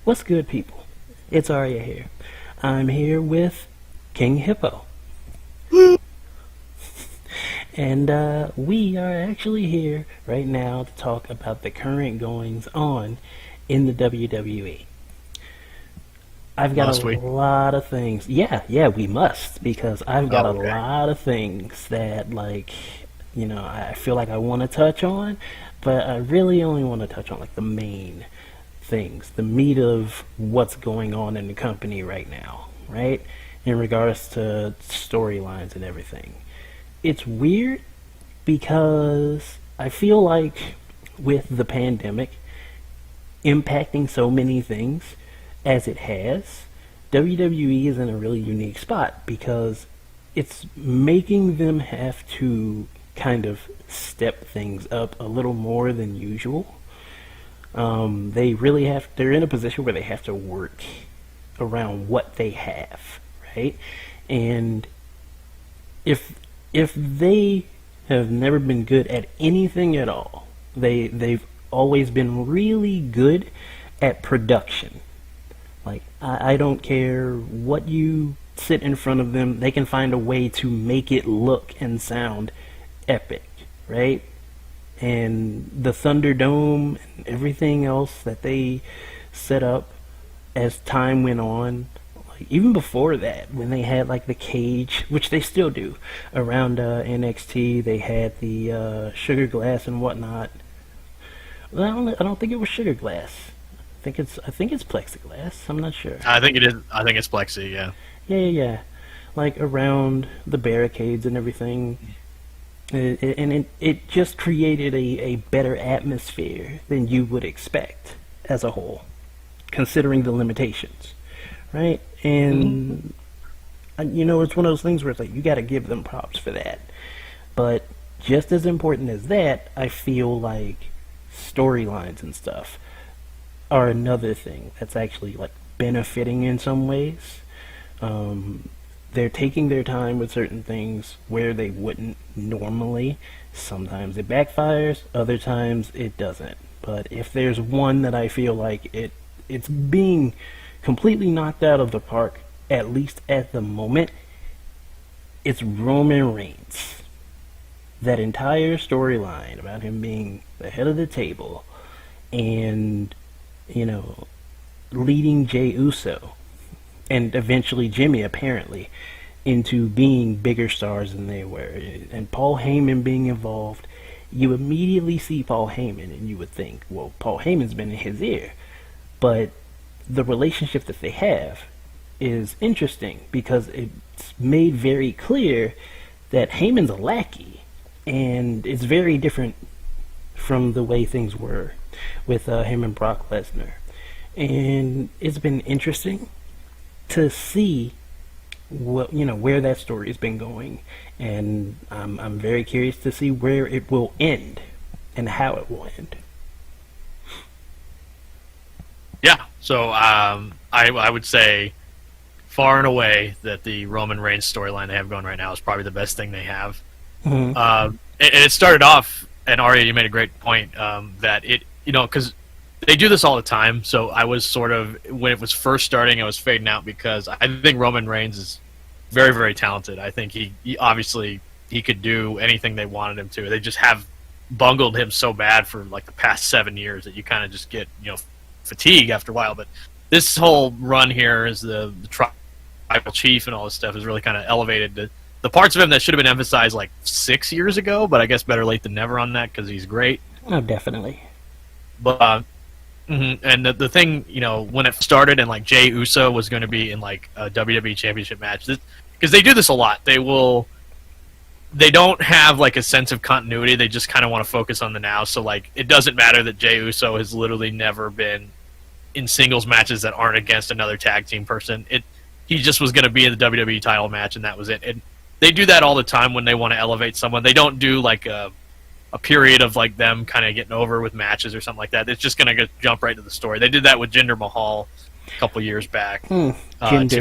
What's good, people? It's Arya here. I'm here with King Hippo. And we are actually here right now to talk about the current goings on in the WWE. I've got lot of things. Yeah, we must, because I've got a lot of things that, I feel like I want to touch on, but I really only want to touch on, the main things, the meat of what's going on in the company right now, right? In regards to storylines and everything. It's weird because I feel like with the pandemic impacting so many things as it has, WWE is in a really unique spot because it's making them have to kind of step things up a little more than usual. They're in a position where they have to work around what they have, right? And if they have never been good at anything at all, they've always been really good at production. I don't care what you sit in front of them, they can find a way to make it look and sound epic, right? And the Thunderdome and everything else that they set up as time went on, even before that, when they had the cage, which they still do around NXT, they had the sugar glass and whatnot. Well, I don't think it was sugar glass. I think it's plexiglass. I'm not sure. I think it is. I think it's plexi. Yeah. Yeah. Around the barricades and everything. It just created a better atmosphere than you would expect as a whole, considering the limitations, right? And it's one of those things where it's you got to give them props for that. But just as important as that, I feel like storylines and stuff are another thing that's actually benefiting in some ways. They're taking their time with certain things where they wouldn't normally. Sometimes it backfires, other times it doesn't. But if there's one that I feel like it's being completely knocked out of the park, at least at the moment, it's Roman Reigns. That entire storyline about him being the head of the table and, leading Jey Uso and eventually Jimmy, apparently, into being bigger stars than they were. And Paul Heyman being involved, you immediately see Paul Heyman and you would think, well, Paul Heyman's been in his ear. But the relationship that they have is interesting because it's made very clear that Heyman's a lackey, and it's very different from the way things were with him and Brock Lesnar. And it's been interesting to see where that story has been going, and I'm very curious to see where it will end and how it will end. Yeah, so I would say far and away that the Roman Reigns storyline they have going right now is probably the best thing they have. Mm-hmm. And it started off, and Arya, you made a great point, that it, because they do this all the time, so I was sort of, when it was first starting, I was fading out because I think Roman Reigns is very, very talented. I think he obviously, he could do anything they wanted him to. They just have bungled him so bad for the past 7 years that you kind of just get, fatigue after a while. But this whole run here as the tribal chief and all this stuff has really kind of elevated the parts of him that should have been emphasized 6 years ago, but I guess better late than never on that because he's great. Oh, definitely. But and the thing, when it started and Jey Uso was going to be in a WWE Championship match, because they do this a lot. They don't have a sense of continuity. They just kind of want to focus on the now. So it doesn't matter that Jey Uso has literally never been in singles matches that aren't against another tag team person. He just was going to be in the WWE title match, and that was it. And they do that all the time when they want to elevate someone. They don't do a period of them kind of getting over with matches or something like that. It's just going to jump right to the story. They did that with Jinder Mahal a couple years back. To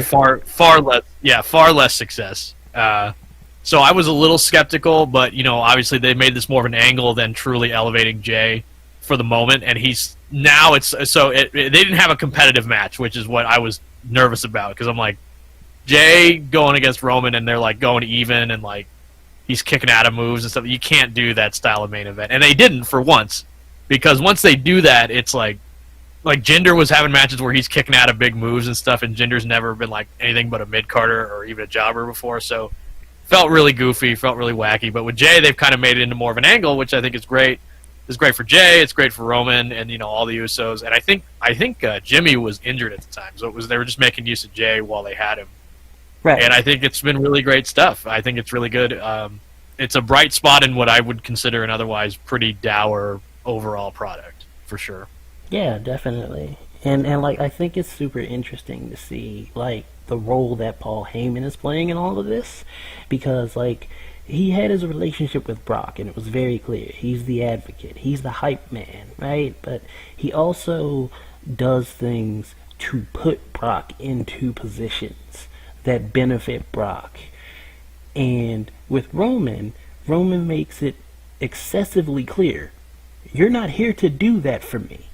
far less success. So I was a little skeptical, but obviously they made this more of an angle than truly elevating Jey for the moment, and he's now it's so they didn't have a competitive match, which is what I was nervous about because I'm like Jay going against Roman and they're like going even and like he's kicking out of moves and stuff. You can't do that style of main event, and they didn't for once because once they do that, it's like Jinder was having matches where he's kicking out of big moves and stuff, and Jinder's never been like anything but a mid-carder or even a jobber before, so felt really goofy, felt really wacky. But with Jay, they've kind of made it into more of an angle, which I think is great. It's great for Jay, it's great for Roman, and all the Usos. And I think Jimmy was injured at the time, so they were just making use of Jay while they had him. Right. And I think it's been really great stuff. I think it's really good. It's a bright spot in what I would consider an otherwise pretty dour overall product, for sure. Yeah, definitely. And like I think it's super interesting to see like the role that Paul Heyman is playing in all of this because like he had his relationship with Brock and it was very clear. He's the advocate. He's the hype man, right? But he also does things to put Brock into positions that benefit Brock. And with Roman makes it excessively clear. You're not here to do that for me.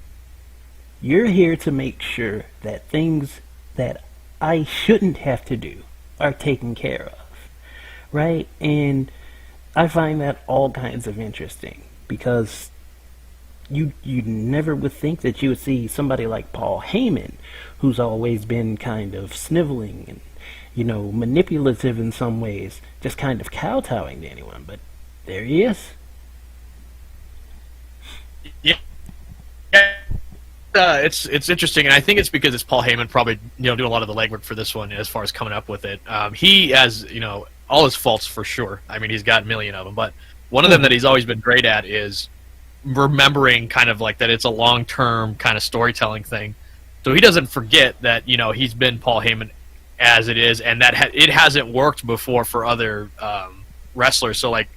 You're here to make sure that things that I shouldn't have to do are taken care of, right? And I find that all kinds of interesting because you never would think that you would see somebody like Paul Heyman, who's always been kind of sniveling and manipulative in some ways, just kind of kowtowing to anyone. But there he is. Yeah. It's interesting, and I think it's because it's Paul Heyman probably doing a lot of the legwork for this one as far as coming up with it. He has all his faults for sure. I mean, he's got a million of them, but one of them that he's always been great at is remembering kind of like that it's a long-term kind of storytelling thing. So he doesn't forget that he's been Paul Heyman as it is, and that it hasn't worked before for other wrestlers. So like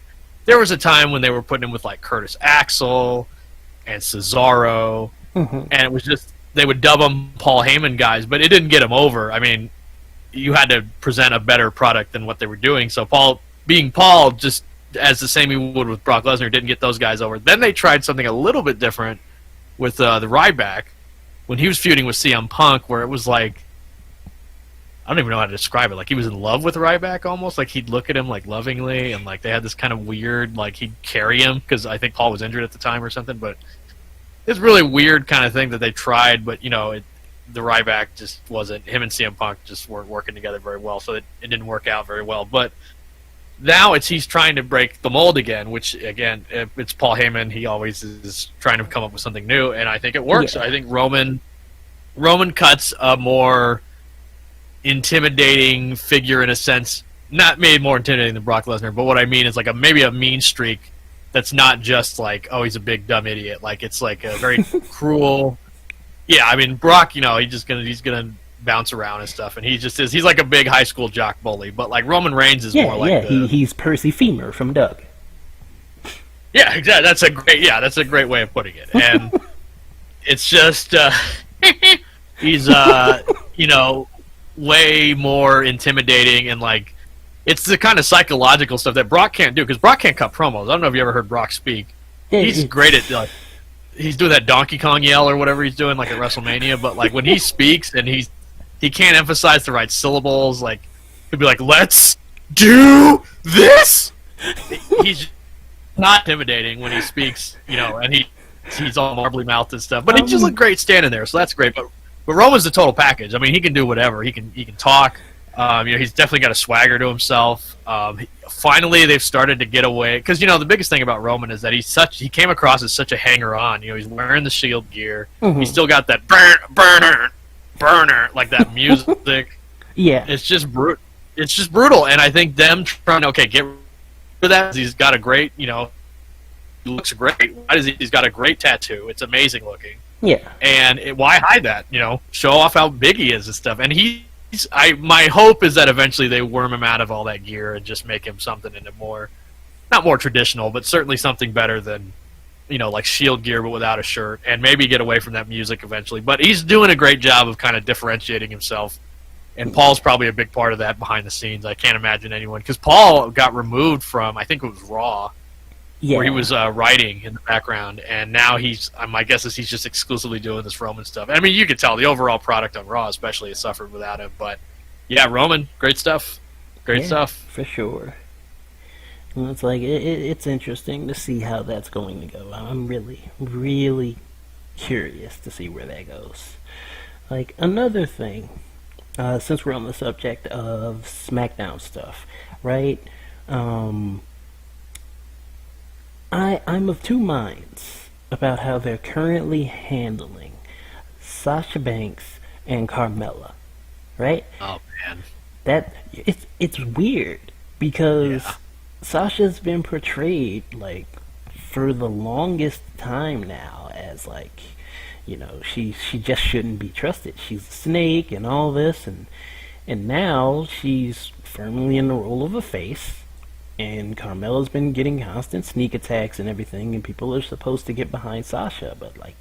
there was a time when they were putting him with like Curtis Axel and Cesaro. And it was just they would dub them Paul Heyman guys, but it didn't get him over. I mean, you had to present a better product than what they were doing. So Paul, being Paul, just as the same he would with Brock Lesnar, didn't get those guys over. Then they tried something a little bit different with the Ryback when he was feuding with CM Punk, where it was like I don't even know how to describe it. Like he was in love with Ryback almost. Like he'd look at him like lovingly, and like they had this kind of weird like he'd carry him because I think Paul was injured at the time or something, but. It's really weird kind of thing that they tried, but the Ryback just wasn't. Him and CM Punk just weren't working together very well, so it didn't work out very well. But now he's trying to break the mold again, which again, it's Paul Heyman. He always is trying to come up with something new, and I think it works. Yeah. I think Roman cuts a more intimidating figure in a sense, not maybe more intimidating than Brock Lesnar, but what I mean is like maybe a mean streak. That's not just like, oh, he's a big dumb idiot. Like it's like a very cruel. Yeah, I mean Brock, he's gonna bounce around and stuff, and he just is. He's like a big high school jock bully. But like Roman Reigns is more like he's Percy Femur from Doug. Yeah, exactly. That's a great way of putting it, and it's just he's way more intimidating and like. It's the kind of psychological stuff that Brock can't do because Brock can't cut promos. I don't know if you ever heard Brock speak. He's great at he's doing that Donkey Kong yell or whatever he's doing like at WrestleMania. But like when he speaks and he can't emphasize the right syllables, like he'll be like, "Let's do this." He's not intimidating when he speaks, and he's all marbly mouthed and stuff. But he just looked great standing there, so that's great. But Roman's the total package. I mean, he can do whatever. He can talk. He's definitely got a swagger to himself. Finally, they've started to get away because the biggest thing about Roman is that he came across as such a hanger-on. He's wearing the Shield gear. He's still got that burner like that music. Yeah, it's just brutal. And I think them trying to get rid of that. He's got a great, he looks great. He's got a great tattoo. It's amazing looking. Yeah, and why hide that? Show off how big he is and stuff. And my hope is that eventually they worm him out of all that gear and just make him something into more, not more traditional, but certainly something better than, like Shield gear but without a shirt, and maybe get away from that music eventually. But he's doing a great job of kind of differentiating himself, and Paul's probably a big part of that behind the scenes. I can't imagine anyone, because Paul got removed from, I think it was Raw, where he Yeah. was writing in the background, and now my guess is he's just exclusively doing this Roman stuff. I mean, you could tell the overall product on Raw, especially, has suffered without him. But yeah, Roman, great stuff, great Yeah, stuff. for sure. And it's like it's interesting to see how that's going to go. I'm really, really curious to see where that goes. Like another thing, since we're on the subject of SmackDown stuff, right? Um, I'm of two minds about how they're currently handling Sasha Banks and Carmella, right? Oh man, That it's weird because yeah, Sasha's been portrayed like for the longest time now as like, she just shouldn't be trusted. She's a snake and all this, and now she's firmly in the role of a face. And Carmella's been getting constant sneak attacks and everything, and people are supposed to get behind Sasha, but like,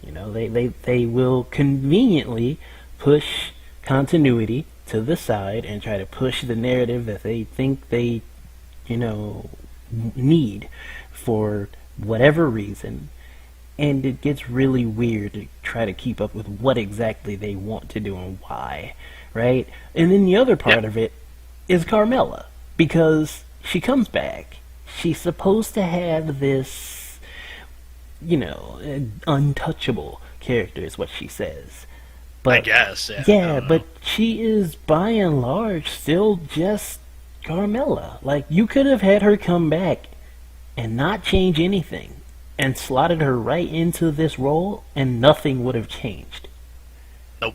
they will conveniently push continuity to the side and try to push the narrative that they think they, you know, need for whatever reason. And it gets really weird to try to keep up with what exactly they want to do and why, right? And then the other part yeah. of it is Carmella, because she comes back. She's supposed to have this, untouchable character, is what she says. I But guess. Yeah, I yeah, don't know. but she is by and large still just Carmella. Like, you could have had her come back and not change anything and slotted her right into this role and nothing would have changed. Nope.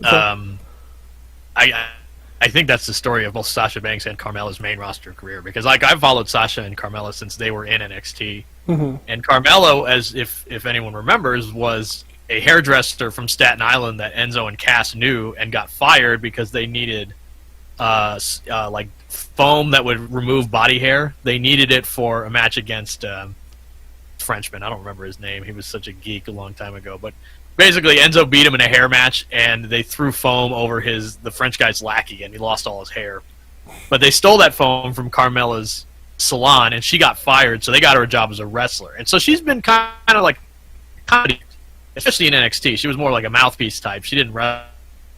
So, Um, I think that's the story of both Sasha Banks and Carmella's main roster career, because like I've followed Sasha and Carmella since they were in NXT, mhm. and Carmella, as if anyone remembers, was a hairdresser from Staten Island that Enzo and Cass knew and got fired because they needed like foam that would remove body hair. They needed it for a match against Frenchman. I don't remember his name. He was such a geek a long time ago, but basically Enzo beat him in a hair match, and they threw foam over the French guy's lackey, and he lost all his hair. But they stole that foam from Carmella's salon, and she got fired, so they got her a job as a wrestler. And so she's been kind of like comedy, especially in NXT. She was more like a mouthpiece type. She didn't wrestle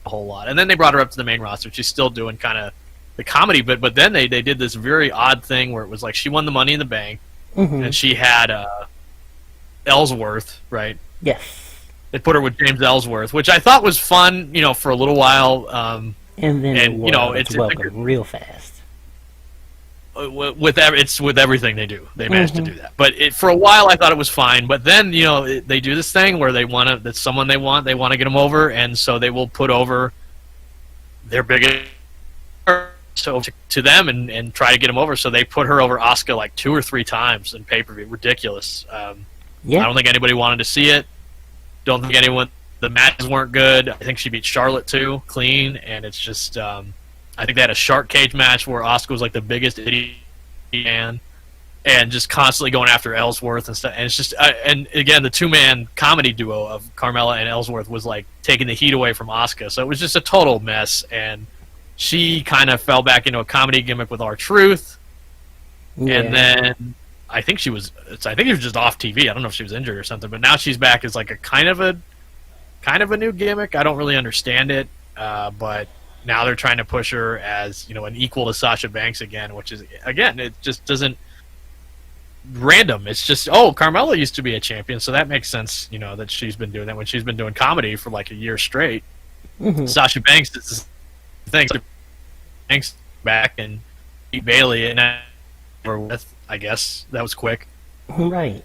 a whole lot. And then they brought her up to the main roster. She's still doing kind of the comedy, but then they did this very odd thing where it was like she won the Money in the Bank, Mhm. and she had Ellsworth, right? Yes. They put her with James Ellsworth, which I thought was fun, for a little while. And then it And wore out its it's welcome real fast. it's with everything they do. They managed to Mhm. do that. But for a while, I thought it was fine. But then, they do this thing where that's someone they want to get them over, and so they will put over their biggest to them and try to get them over. So they put her over Asuka like 2 or 3 times in pay-per-view. Ridiculous. I Yeah. don't think anybody wanted to see it. Don't think anyone. The matches weren't good. I think she beat Charlotte too, clean, and it's just. I think they had a shark cage match where Asuka was like the biggest idiot man, and just constantly going after Ellsworth and stuff. And it's just, and again, the 2-man comedy duo of Carmella and Ellsworth was like taking the heat away from Asuka. So it was just a total mess, and she kind of fell back into a comedy gimmick with R-Truth, Yeah. and then. I think she was just off TV. I don't know if she was injured or something, but now she's back as like a kind of a new gimmick. I don't really understand it, but now they're trying to push her as an equal to Sasha Banks again, which is again it just doesn't random. It's just Carmella used to be a champion, so that makes sense. That she's been doing that when she's been doing comedy for like a year straight. Mhm. Sasha Banks is the thing. Banks back and beat Bailey and over with. I guess that was quick. Right.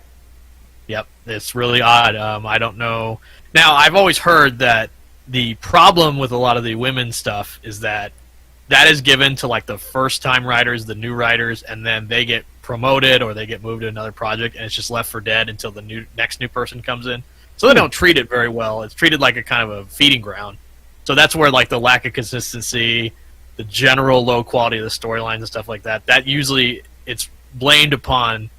Yep, it's really odd. I don't know. Now, I've always heard that the problem with a lot of the women's stuff is that is given to like the first-time writers, the new writers, and then they get promoted or they get moved to another project, and it's just left for dead until the next new person comes in. So they don't treat it very well. It's treated like a kind of a feeding ground. So that's where like the lack of consistency, the general low quality of the storylines and stuff like that. That usually it's blamed upon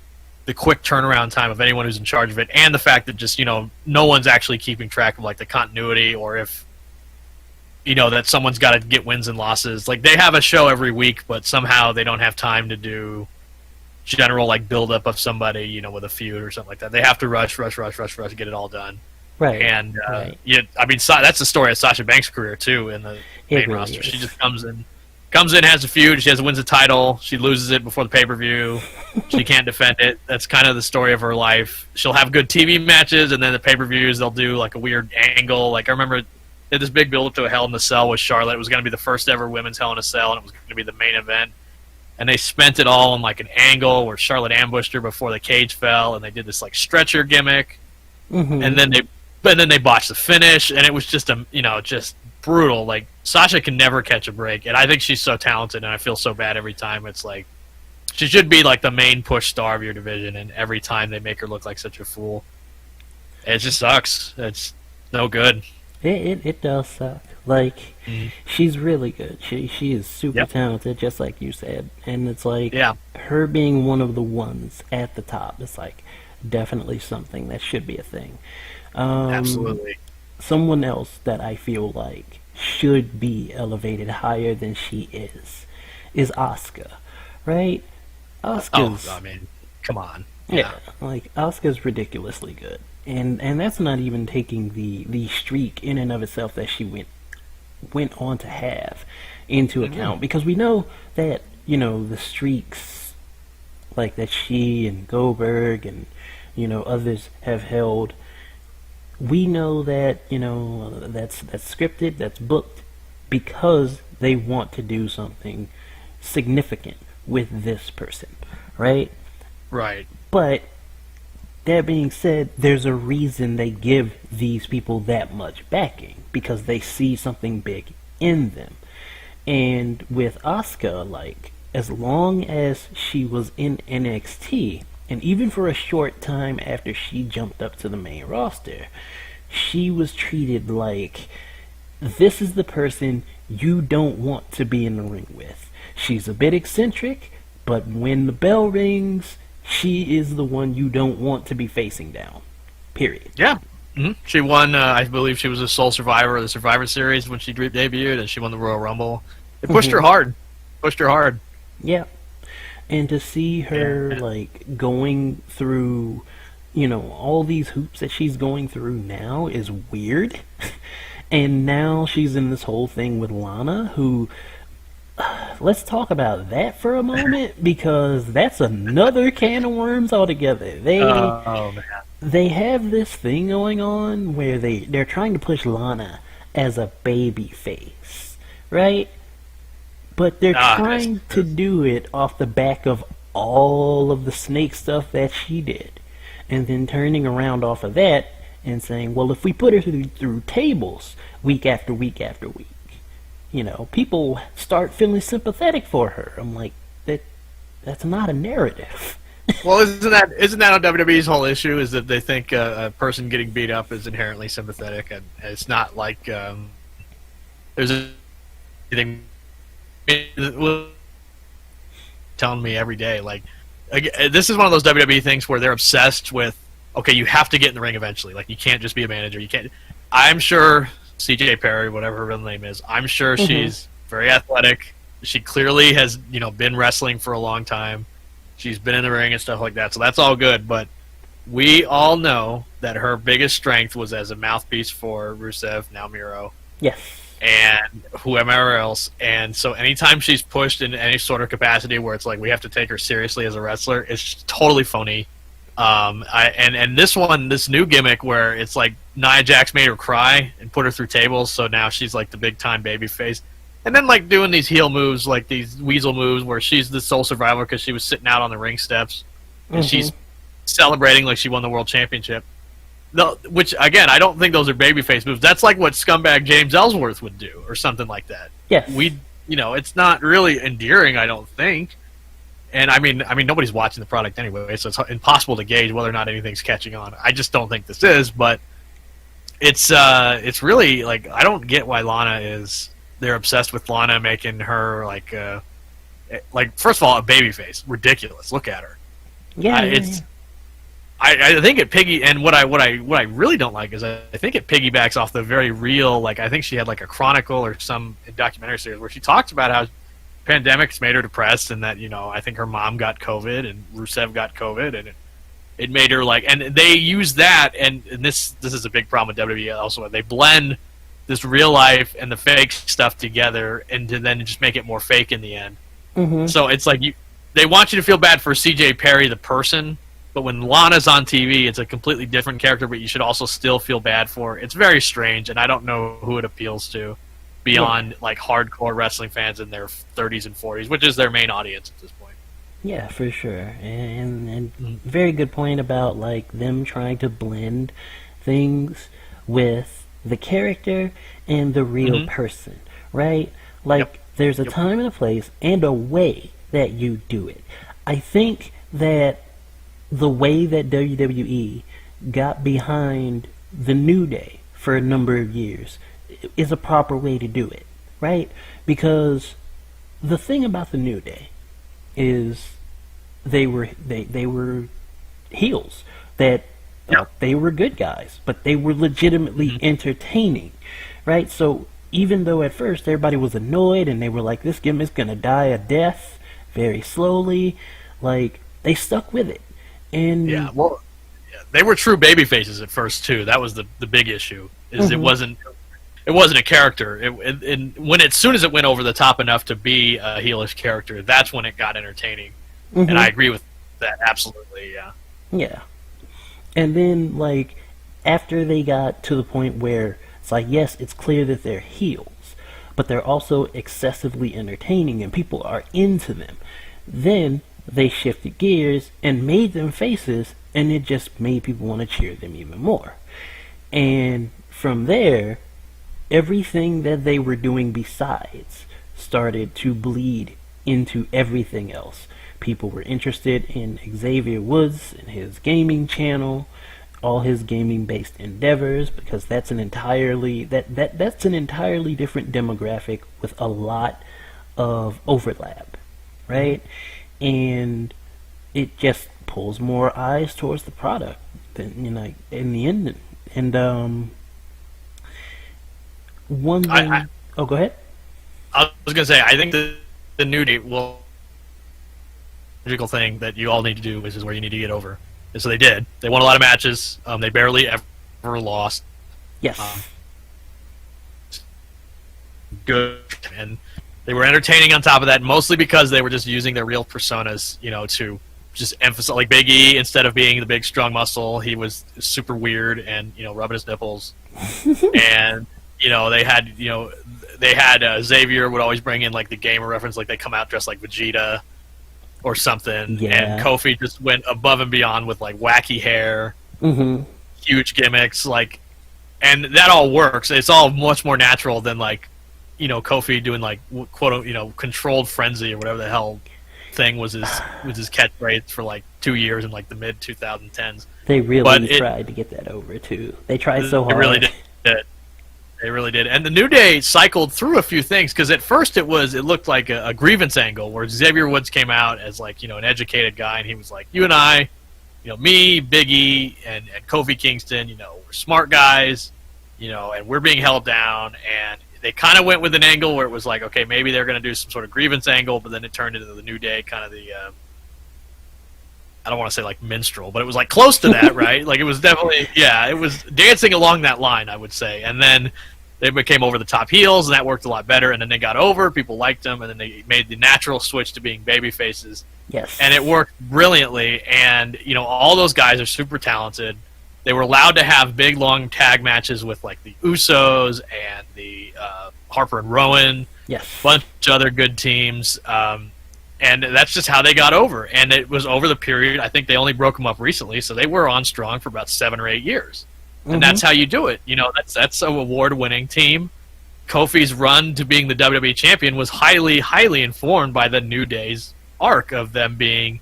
the quick turnaround time of anyone who's in charge of it, and the fact that just no one's actually keeping track of like the continuity, or if that someone's got to get wins and losses. Like they have a show every week, but somehow they don't have time to do general like buildup of somebody, you know, with a feud or something like that. They have to rush, to get it all done. Right. And right. yeah, I mean, that's the story of Sasha Banks' career too in the main really roster. is. She just comes in, has a feud. She wins a title. She loses it before the pay-per-view. She can't defend it. That's kind of the story of her life. She'll have good TV matches, and then the pay-per-views they'll do like a weird angle. Like I remember, they had this big build-up to a Hell in a Cell with Charlotte. It was going to be the first ever women's Hell in a Cell, and it was going to be the main event. And they spent it all on like an angle where Charlotte ambushed her before the cage fell, and they did this like stretcher gimmick, and then they botched the finish, and it was just just brutal. Like Sasha can never catch a break, and I think she's so talented, and I feel so bad every time. It's like she should be like the main push star of your division, and every time they make her look like such a fool, it just sucks. It's no good. It does suck. Like she's really good. She is super talented, just like you said, and it's like her being one of the ones at the top is like definitely something that should be a thing. Absolutely. Someone else that I feel like should be elevated higher than she is Asuka, right? Asuka's, I mean, come on. Yeah, like Asuka's ridiculously good, and that's not even taking the streak in and of itself that she went on to have into account, because we know that the streaks like that she and Goldberg and others have held. We know that that's scripted, that's booked, because they want to do something significant with this person, right? Right. But that being said, there's a reason they give these people that much backing, because they see something big in them. And with Asuka, like, as long as she was in NXT, and even for a short time after she jumped up to the main roster, she was treated like, this is the person you don't want to be in the ring with. She's a bit eccentric, but when the bell rings, she is the one you don't want to be facing down. Period. Yeah. She won, I believe she was a sole survivor of the Survivor Series when she debuted, and she won the Royal Rumble. It pushed her hard. Yeah. And to see her, like, going through, all these hoops that she's going through now is weird. And now she's in this whole thing with Lana, who... let's talk about that for a moment, because that's another can of worms altogether. They have this thing going on where they're trying to push Lana as a baby face, right? But they're trying to do it off the back of all of the snake stuff that she did, and then turning around off of that and saying, well, if we put her through tables week after week after week, people start feeling sympathetic for her. I'm like, that's not a narrative. Well, isn't that on WWE's whole issue? Is that they think a person getting beat up is inherently sympathetic, and it's not like there's anything telling me every day. Like, this is one of those WWE things where they're obsessed with, okay, you have to get in the ring eventually. Like, you can't just be a manager. You can't. I'm sure CJ Perry, whatever her real name is, I'm sure she's very athletic. She clearly has, been wrestling for a long time. She's been in the ring and stuff like that, so that's all good. But we all know that her biggest strength was as a mouthpiece for Rusev, now Miro. Yes. And whoever else. And so anytime she's pushed in any sort of capacity where it's like we have to take her seriously as a wrestler, it's totally phony. And this new gimmick where it's like Nia Jax made her cry and put her through tables, so now she's like the big time baby face. And then like doing these heel moves, like these weasel moves where she's the sole survivor because she was sitting out on the ring steps and she's celebrating like she won the world championship. No, which again, I don't think those are babyface moves. That's like what scumbag James Ellsworth would do or something like that. Yes. It's not really endearing, I don't think. And I mean, nobody's watching the product anyway, so it's impossible to gauge whether or not anything's catching on. I just don't think this is, but it's really like I don't get why Lana is. They're obsessed with Lana, making her like first of all a babyface, ridiculous. Look at her. Yeah, I think it and what I really don't like is I think it piggybacks off the very real, like I think she had like a Chronicle or some documentary series where she talks about how pandemic's made her depressed, and that I think her mom got COVID and Rusev got COVID, and it made her like. And they use that, and this is a big problem with WWE also. They blend this real life and the fake stuff together, and to then just make it more fake in the end. Mm-hmm. So it's like they want you to feel bad for C.J. Perry the person. But when Lana's on TV, it's a completely different character, but you should also still feel bad for her. It's very strange, and I don't know who it appeals to beyond like hardcore wrestling fans in their 30s and 40s, which is their main audience at this point. Yeah, for sure. And very good point about like them trying to blend things with the character and the real person, right? Like there's a time and a place and a way that you do it. I think that the way that WWE got behind the New Day for a number of years is a proper way to do it, right? Because the thing about the New Day is they were heels, that they were good guys, but they were legitimately entertaining, right? So even though at first everybody was annoyed and they were like, this gimmick's gonna die a death very slowly, like they stuck with it. And they were true baby faces at first too. That was the big issue. Is it wasn't a character. And when as soon as it went over the top enough to be a heelish character, that's when it got entertaining. And I agree with that absolutely. Yeah. Yeah. And then like after they got to the point where it's like, yes, it's clear that they're heels, but they're also excessively entertaining and people are into them. Then they shifted gears and made them faces, and it just made people want to cheer them even more. And from there, everything that they were doing besides started to bleed into everything else. People were interested in Xavier Woods and his gaming channel, all his gaming-based endeavors, because that's an entirely that's an entirely different demographic with a lot of overlap, right? And it just pulls more eyes towards the product than in the end. And one thing. Go ahead. I was gonna say I think the New Day logical thing that you all need to do is where you need to get over. And so they did. They won a lot of matches. They barely ever lost. Yes. Good. And they were entertaining on top of that, mostly because they were just using their real personas, to just emphasize. Like Big E, instead of being the big strong muscle, he was super weird and rubbing his nipples. And they had Xavier would always bring in like the gamer reference, like they come out dressed like Vegeta or something. Yeah. And Kofi just went above and beyond with like wacky hair, huge gimmicks, like, and that all works. It's all much more natural than like. Kofi doing like quote controlled frenzy or whatever the hell thing was his catchphrase for like 2 years in like the mid 2010s. They really tried to get that over too. They tried so hard. They really did. They really did. And the New Day cycled through a few things because at first it looked like a grievance angle where Xavier Woods came out as like an educated guy and he was like, you and I, me, Big E, and Kofi Kingston, we're smart guys, and we're being held down. And they kind of went with an angle where it was like, okay, maybe they're going to do some sort of grievance angle, but then it turned into the New Day, kind of the, I don't want to say like minstrel, but it was like close to that, right? Like it was definitely, it was dancing along that line, I would say. And then they became over the top heels, and that worked a lot better. And then they got over, people liked them, and then they made the natural switch to being baby faces. Yes. And it worked brilliantly. And all those guys are super talented. They were allowed to have big, long tag matches with like the Usos and the Harper and Rowan, yes, bunch of other good teams, and that's just how they got over. And it was over the period. I think they only broke them up recently, so they were on strong for about 7 or 8 years. And that's how you do it. That's an award-winning team. Kofi's run to being the WWE champion was highly, highly informed by the New Day's arc of them being,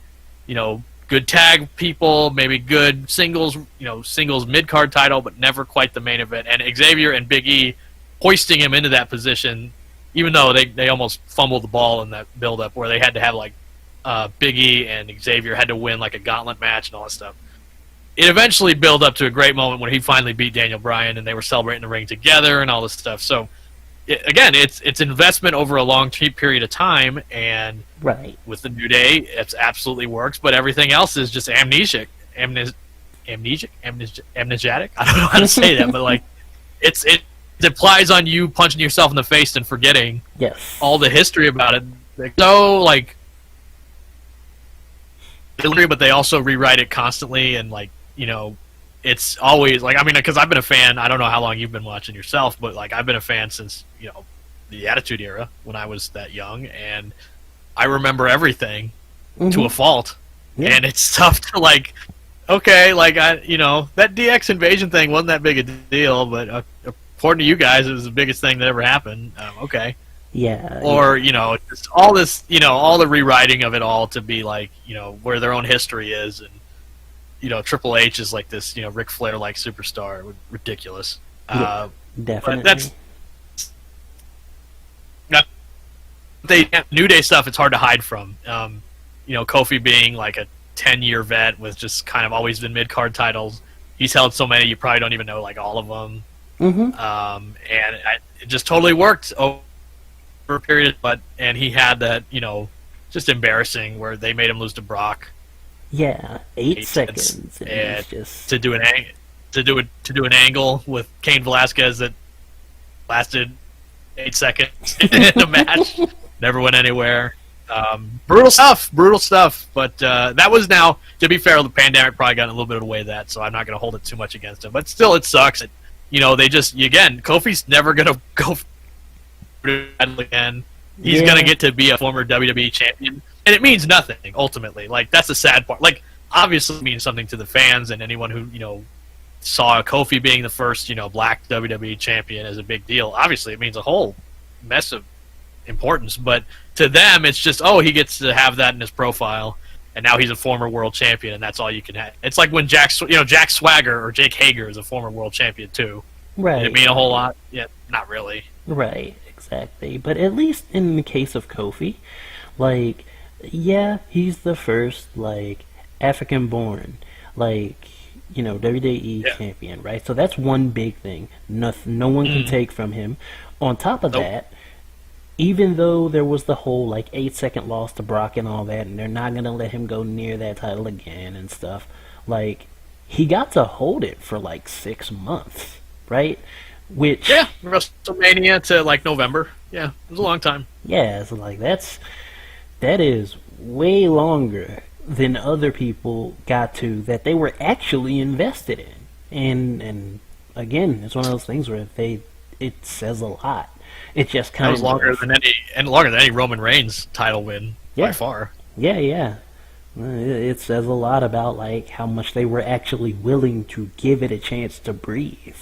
good tag people, maybe good singles mid-card title, but never quite the main event. And Xavier and Big E hoisting him into that position, even though they almost fumbled the ball in that build-up where they had to have like Big E and Xavier had to win like a gauntlet match and all that stuff. It eventually built up to a great moment when he finally beat Daniel Bryan and they were celebrating the ring together and all this stuff. So again, it's investment over a long period of time, and Right. with the New Day, it absolutely works. But everything else is just amnesiac. Amnesiatic. I don't know how to say that, but like it applies on you punching yourself in the face and forgetting Yes. all the history about it. So like, but they also rewrite it constantly, and like it's always like, I mean, because I've been a fan. I don't know how long you've been watching yourself, but like I've been a fan since the Attitude Era when I was that young, and I remember everything to a fault. Yeah. And it's tough to like, okay, like that DX invasion thing wasn't that big a deal, but according to you guys, it was the biggest thing that ever happened. Okay. Yeah. Or just all this, all the rewriting of it all to be like, where their own history is, and Triple H is like this, Ric Flair like superstar, ridiculous. Yeah, definitely. But New Day stuff. It's hard to hide from. Kofi being like a 10-year vet with just kind of always been mid-card titles. He's held so many you probably don't even know like all of them. Mm-hmm. And it just totally worked over a period. And he had that just embarrassing where they made him lose to Brock. Yeah, 8 seconds, and just to do an angle with Cain Velasquez that lasted 8 seconds in the match. Never went anywhere. Brutal stuff. But that was, now, to be fair, the pandemic probably got in a little bit of the way of that, so I'm not going to hold it too much against him. But still, it sucks. They just, again, Kofi's never going to go again. He's going to get to be a former WWE champion. And it means nothing, ultimately. Like, that's the sad part. Like, obviously it means something to the fans and anyone who, saw Kofi being the first, black WWE champion as a big deal. Obviously, it means a whole mess of importance. But to them, it's just, he gets to have that in his profile, and now he's a former world champion, and that's all you can have. It's like when Jack Swagger or Jake Hager is a former world champion, too. Right. Did it mean a whole lot? Yeah, not really. Right, exactly. But at least in the case of Kofi, like, yeah, he's the first, like, African-born, like, WWE champion, right? So that's one big thing. No one can take from him. On top of that, even though there was the whole, like, 8-second loss to Brock and all that, and they're not going to let him go near that title again and stuff, like, he got to hold it for, like, 6 months, right? Which... Yeah, WrestleMania to, like, November. Yeah, it was a long time. Yeah, so, like, that is way longer than other people got to that they were actually invested in. And again, it's one of those things where it says a lot. It just kind of longer than any Roman Reigns title win by far. Yeah. It says a lot about like how much they were actually willing to give it a chance to breathe,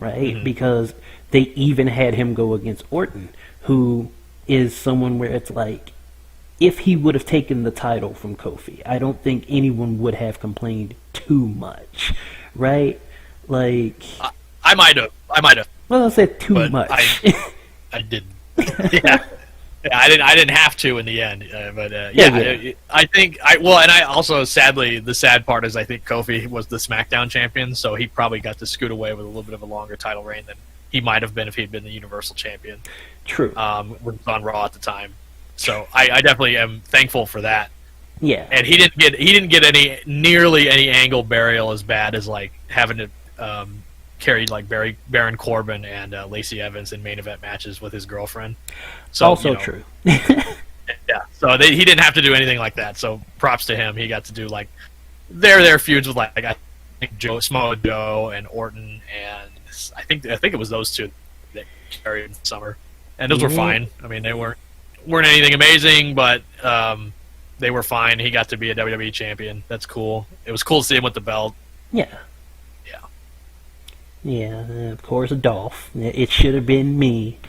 right? Mm-hmm. Because they even had him go against Orton, who is someone where it's like, if he would have taken the title from Kofi, I don't think anyone would have complained too much, right? Like, I might have. Well, I said too much. I didn't. Yeah. I didn't have to in the end, but I think and I also, sadly, the sad part is I think Kofi was the SmackDown champion, so he probably got to scoot away with a little bit of a longer title reign than he might have been if he'd been the Universal Champion. True. Was on Raw at the time. So I definitely am thankful for that. Yeah. And he didn't get nearly any angle burial as bad as like having to carry like Baron Corbin and Lacey Evans in main event matches with his girlfriend. So also true. Yeah. So he didn't have to do anything like that. So props to him. He got to do like their feuds with like I think Samoa Joe and Orton, and I think it was those two that carried in the summer, and those were fine. I mean, they weren't anything amazing, but they were fine. He got to be a WWE champion. That's cool. It was cool to see him with the belt. Yeah. Yeah, of course, Dolph. It should have been me,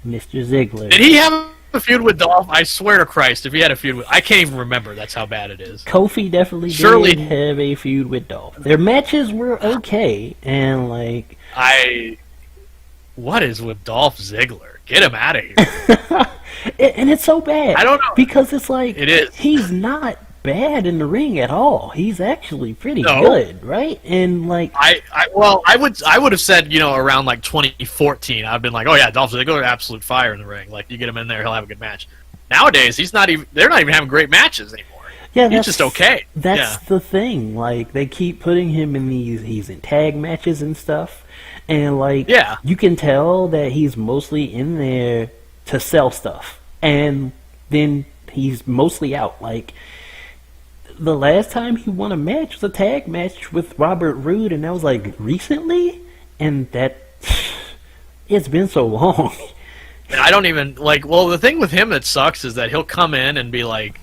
Mr. Ziggler. Did he have a feud with Dolph? I swear to Christ, if he had a feud with... I can't even remember. That's how bad it is. Kofi definitely did have a feud with Dolph. Their matches were okay, and like... What is with Dolph Ziggler? Get him out of here. And it's so bad. I don't know. Because it's like... It is. He's not bad in the ring at all. He's actually pretty No. good, right? And like, I would have said, around like 2014, I've been like, oh yeah, Dolph Ziggler, absolute fire in the ring. Like, you get him in there, he'll have a good match. Nowadays, they're not even having great matches anymore. yeah, He's just okay. That's the thing. Like, they keep putting him in he's in tag matches and stuff, and like, you can tell that he's mostly in there to sell stuff, and then he's mostly out. Like, the last time he won a match was a tag match with Robert Roode, and that was like recently, and it's been so long. I don't even the thing with him that sucks is that he'll come in and be like,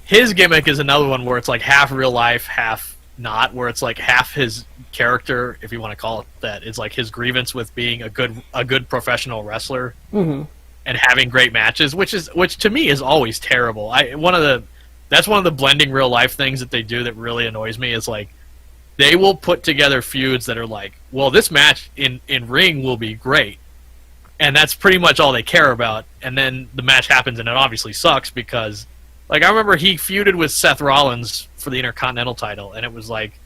his gimmick is another one where it's like half real life, half not, where it's like half his character, if you want to call it that. It's like his grievance with being a good professional wrestler and having great matches, which to me is always terrible. That's one of the blending real life things that they do that really annoys me, is like, they will put together feuds that are like, well, this match in ring will be great, and that's pretty much all they care about. And then the match happens, and it obviously sucks because, like, I remember he feuded with Seth Rollins for the Intercontinental title, and it was like,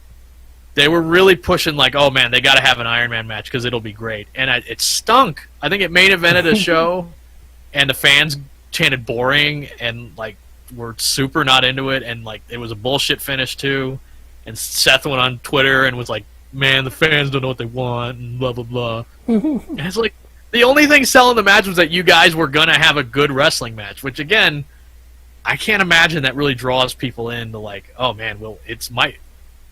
they were really pushing like, oh man, they got to have an Iron Man match because it'll be great, and it stunk. I think it main evented a show, and the fans chanted boring, and like, were super not into it, and like, it was a bullshit finish too. And Seth went on Twitter and was like, man, the fans don't know what they want, and blah blah blah. And it's like, the only thing selling the match was that you guys were gonna have a good wrestling match, which again, I can't imagine that really draws people in to like, oh man, well,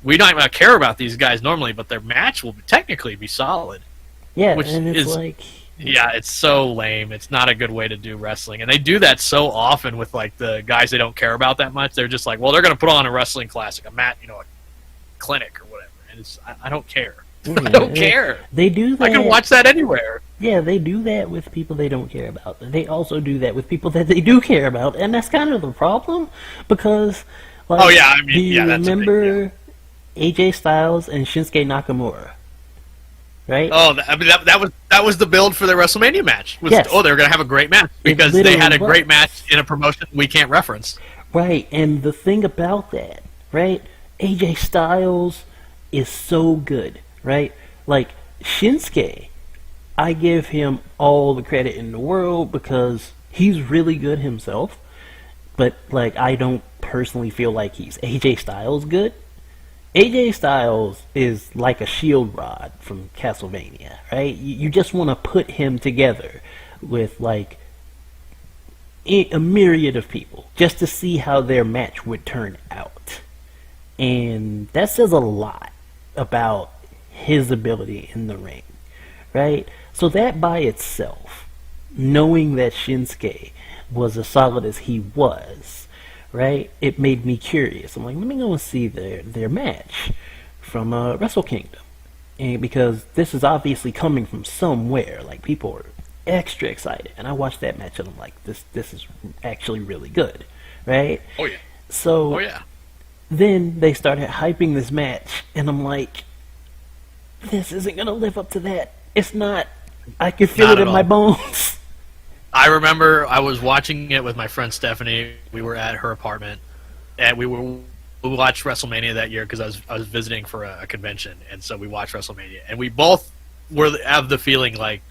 we don't even care about these guys normally, but their match will technically be solid. Yeah, which and it's like, yeah, it's so lame. It's not a good way to do wrestling, and they do that so often with like the guys they don't care about that much. They're just like, well, they're gonna put on a wrestling classic, a clinic or whatever, and I don't care. I don't care. They do that. I can watch that anywhere. Yeah, they do that with people they don't care about. They also do that with people that they do care about, and that's kind of the problem, because like, do you remember AJ Styles and Shinsuke Nakamura? Right? Oh, that was the build for their WrestleMania match. Yes. Oh, they were going to have a great match because they had a great match in a promotion we can't reference. Right, and the thing about that, right? AJ Styles is so good, right? Like, Shinsuke, I give him all the credit in the world because he's really good himself, but like, I don't personally feel like he's AJ Styles good. AJ Styles is like a shield rod from Castlevania, right? You just want to put him together with like a myriad of people just to see how their match would turn out. And that says a lot about his ability in the ring, right? So that by itself, knowing that Shinsuke was as solid as he was, right, it made me curious. I'm like, let me go and see their match from Wrestle Kingdom. And because this is obviously coming from somewhere, like, people are extra excited. And I watched that match and I'm like, this is actually really good, right? Oh yeah. So then they started hyping this match, and I'm like, this isn't going to live up to that. It's not. I can feel it in my bones. I remember I was watching it with my friend Stephanie. We were at her apartment, and we watched WrestleMania that year because I was visiting for a convention, and so we watched WrestleMania, and we both have the feeling like,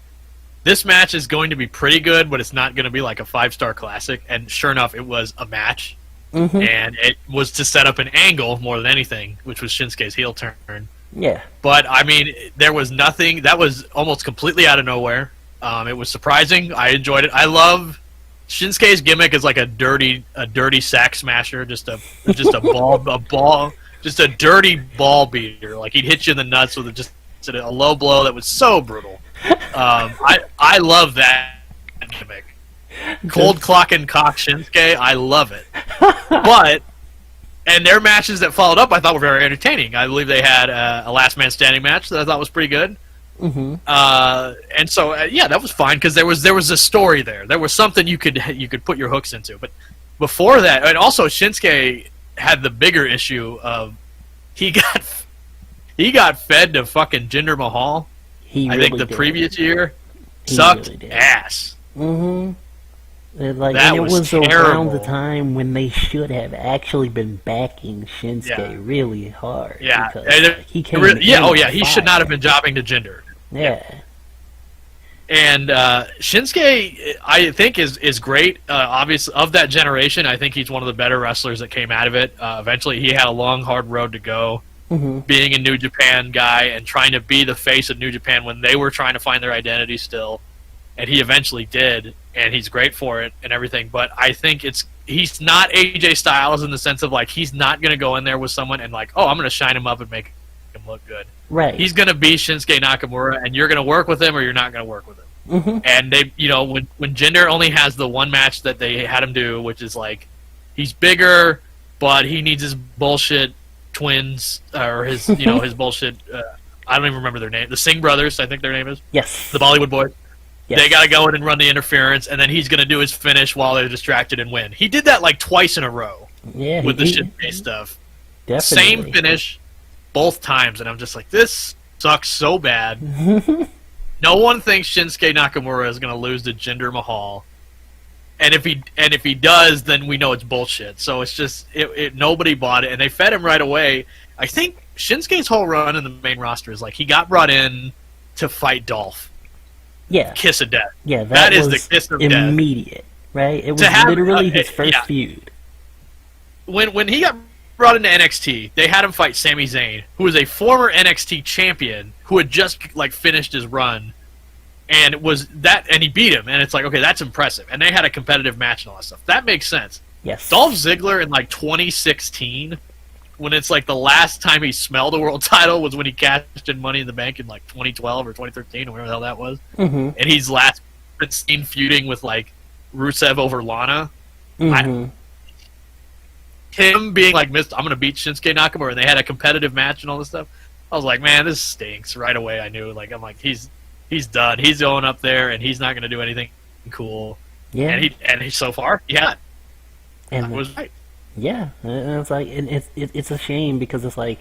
this match is going to be pretty good, but it's not going to be like a 5-star classic. And sure enough, it was a match. Mm-hmm. And it was to set up an angle more than anything, which was Shinsuke's heel turn. Yeah. But, I mean, there was nothing. That was almost completely out of nowhere. It was surprising. I enjoyed it. I love Shinsuke's gimmick is like a dirty sack smasher, just a dirty ball beater. Like, he'd hit you in the nuts with just a low blow that was so brutal. I love that gimmick. Cold clock and cock Shinsuke, I love it. And their matches that followed up I thought were very entertaining. I believe they had a last man standing match that I thought was pretty good. Mm-hmm. And so that was fine because there was a story there. There was something you could put your hooks into. But before that, and also Shinsuke had the bigger issue of he got fed to fucking Jinder Mahal. I think the previous year sucked ass. Mm-hmm. And it was around the terrible. time when they should have actually been backing Yeah. Shinsuke really hard. Yeah. Because he came Yeah. in Oh, on yeah. He should not have fire. been jobbing to Jinder. Yeah. Yeah. And Shinsuke, I think, is great. Obviously, of that generation, I think he's one of the better wrestlers that came out of it. Eventually, he had a long, hard road to go, Hmm. being a New Japan guy and trying to be the face of New Japan when they were trying to find their identity still. And he eventually did, and he's great for it and everything. But I think he's not AJ Styles in the sense of like he's not going to go in there with someone and like, oh, I'm going to shine him up and make him look good. Right. He's going to be Shinsuke Nakamura, and you're going to work with him or you're not going to work with him. Hmm. And they, when Jinder only has the one match that they had him do, which is like, he's bigger, but he needs his bullshit twins or his, his bullshit. I don't even remember their name. The Singh brothers, I think their name is. Yes. The Bollywood boys. Yes. They got to go in and run the interference, and then he's going to do his finish while they're distracted and win. He did that like twice in a row Yeah. with the Shinsuke stuff. Definitely. Same finish both times, and I'm just like, this sucks so bad. No one thinks Shinsuke Nakamura is going to lose to Jinder Mahal, and if he does, then we know it's bullshit. So it's just nobody bought it, and they fed him right away. I think Shinsuke's whole run in the main roster is like he got brought in to fight Dolph. Yeah. Kiss of death. Yeah, that is was the kiss of death. immediate, right? It was have- literally his first yeah. feud. When he got brought into NXT, they had him fight Sami Zayn, who was a former NXT champion who had just like finished his run, and he beat him, and it's like, okay, that's impressive. And they had a competitive match and all that stuff. That makes sense. Yes. Dolph Ziggler in like 2016, when it's like the last time he smelled a world title was when he cashed in Money in the Bank in like 2012 or 2013 or whatever the hell that was. Hmm. And he's last been seen feuding with like Rusev over Lana. Hmm. Him being like, I'm going to beat Shinsuke Nakamura, and they had a competitive match and all this stuff. I was like, man, this stinks. Right away, I knew. Like, I'm like, he's done. He's going up there, and he's not going to do anything cool. Yeah. And he so far, yeah, And that was right. yeah, and it's like, and it's a shame because it's like,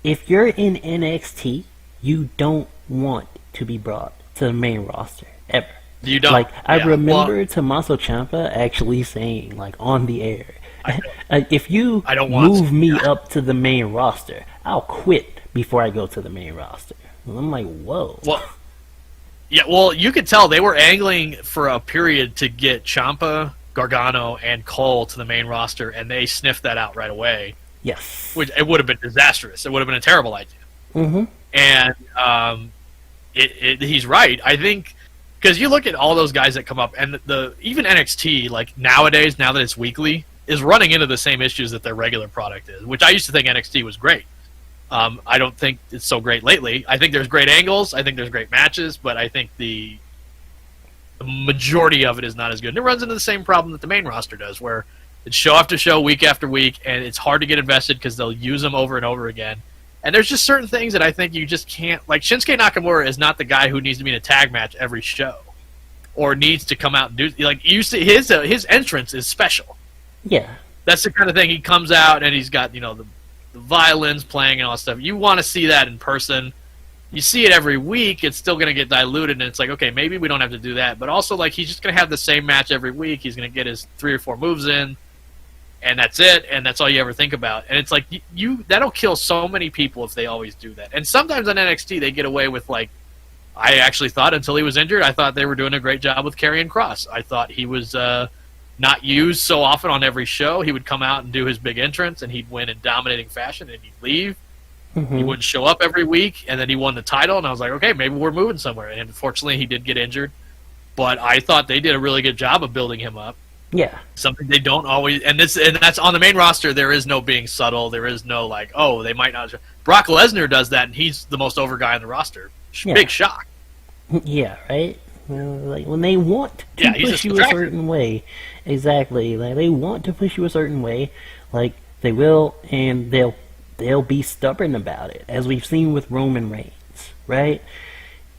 if you're in NXT, you don't want to be brought to the main roster ever. You don't. Like, I Yeah, remember well, Tommaso Ciampa actually saying, like, on the air, if you I don't want move to. me up to the main roster, I'll quit before I go to the main roster. And I'm like, whoa. Well, yeah, well, you could tell they were angling for a period to get Ciampa, Gargano, and Cole to the main roster, and they sniffed that out right away. Yes. Which it would have been disastrous. It would have been a terrible idea. Mm-hmm. And he's right. I think because you look at all those guys that come up, and even NXT, like nowadays, now that it's weekly, is running into the same issues that their regular product is. Which I used to think NXT was great. I don't think it's so great lately. I think there's great angles. I think there's great matches, but I think the majority of it is not as good. And it runs into the same problem that the main roster does, where it's show after show, week after week, and it's hard to get invested because they'll use them over and over again. And there's just certain things that I think you just can't... Like, Shinsuke Nakamura is not the guy who needs to be in a tag match every show. Or needs to come out and do... Like, you see, his entrance is special. Yeah. That's the kind of thing. He comes out and he's got, the violins playing and all that stuff. You want to see that in person. You see it every week, it's still going to get diluted, and it's like, okay, maybe we don't have to do that. But also, like, he's just going to have the same match every week. He's going to get his 3 or 4 moves in, and that's it, and that's all you ever think about. And it's like, that'll kill so many people if they always do that. And sometimes on NXT, they get away with, like, I actually thought until he was injured, I thought they were doing a great job with Karrion Kross. I thought he was not used so often on every show. He would come out and do his big entrance, and he'd win in dominating fashion, and he'd leave. Mm-hmm. He wouldn't show up every week, and then he won the title, and I was like, okay, maybe we're moving somewhere. And unfortunately, he did get injured. But I thought they did a really good job of building him up. Yeah. Something they don't always... And that's on the main roster, there is no being subtle. There is no, like, oh, they might not... Brock Lesnar does that, and he's the most over guy on the roster. Yeah. Big shock. Yeah, right? Like, when they want to Yeah, he's push you a distracted. certain way, exactly. Like, they want to push you a certain way, like, they will, and they'll be stubborn about it, as we've seen with Roman Reigns, right?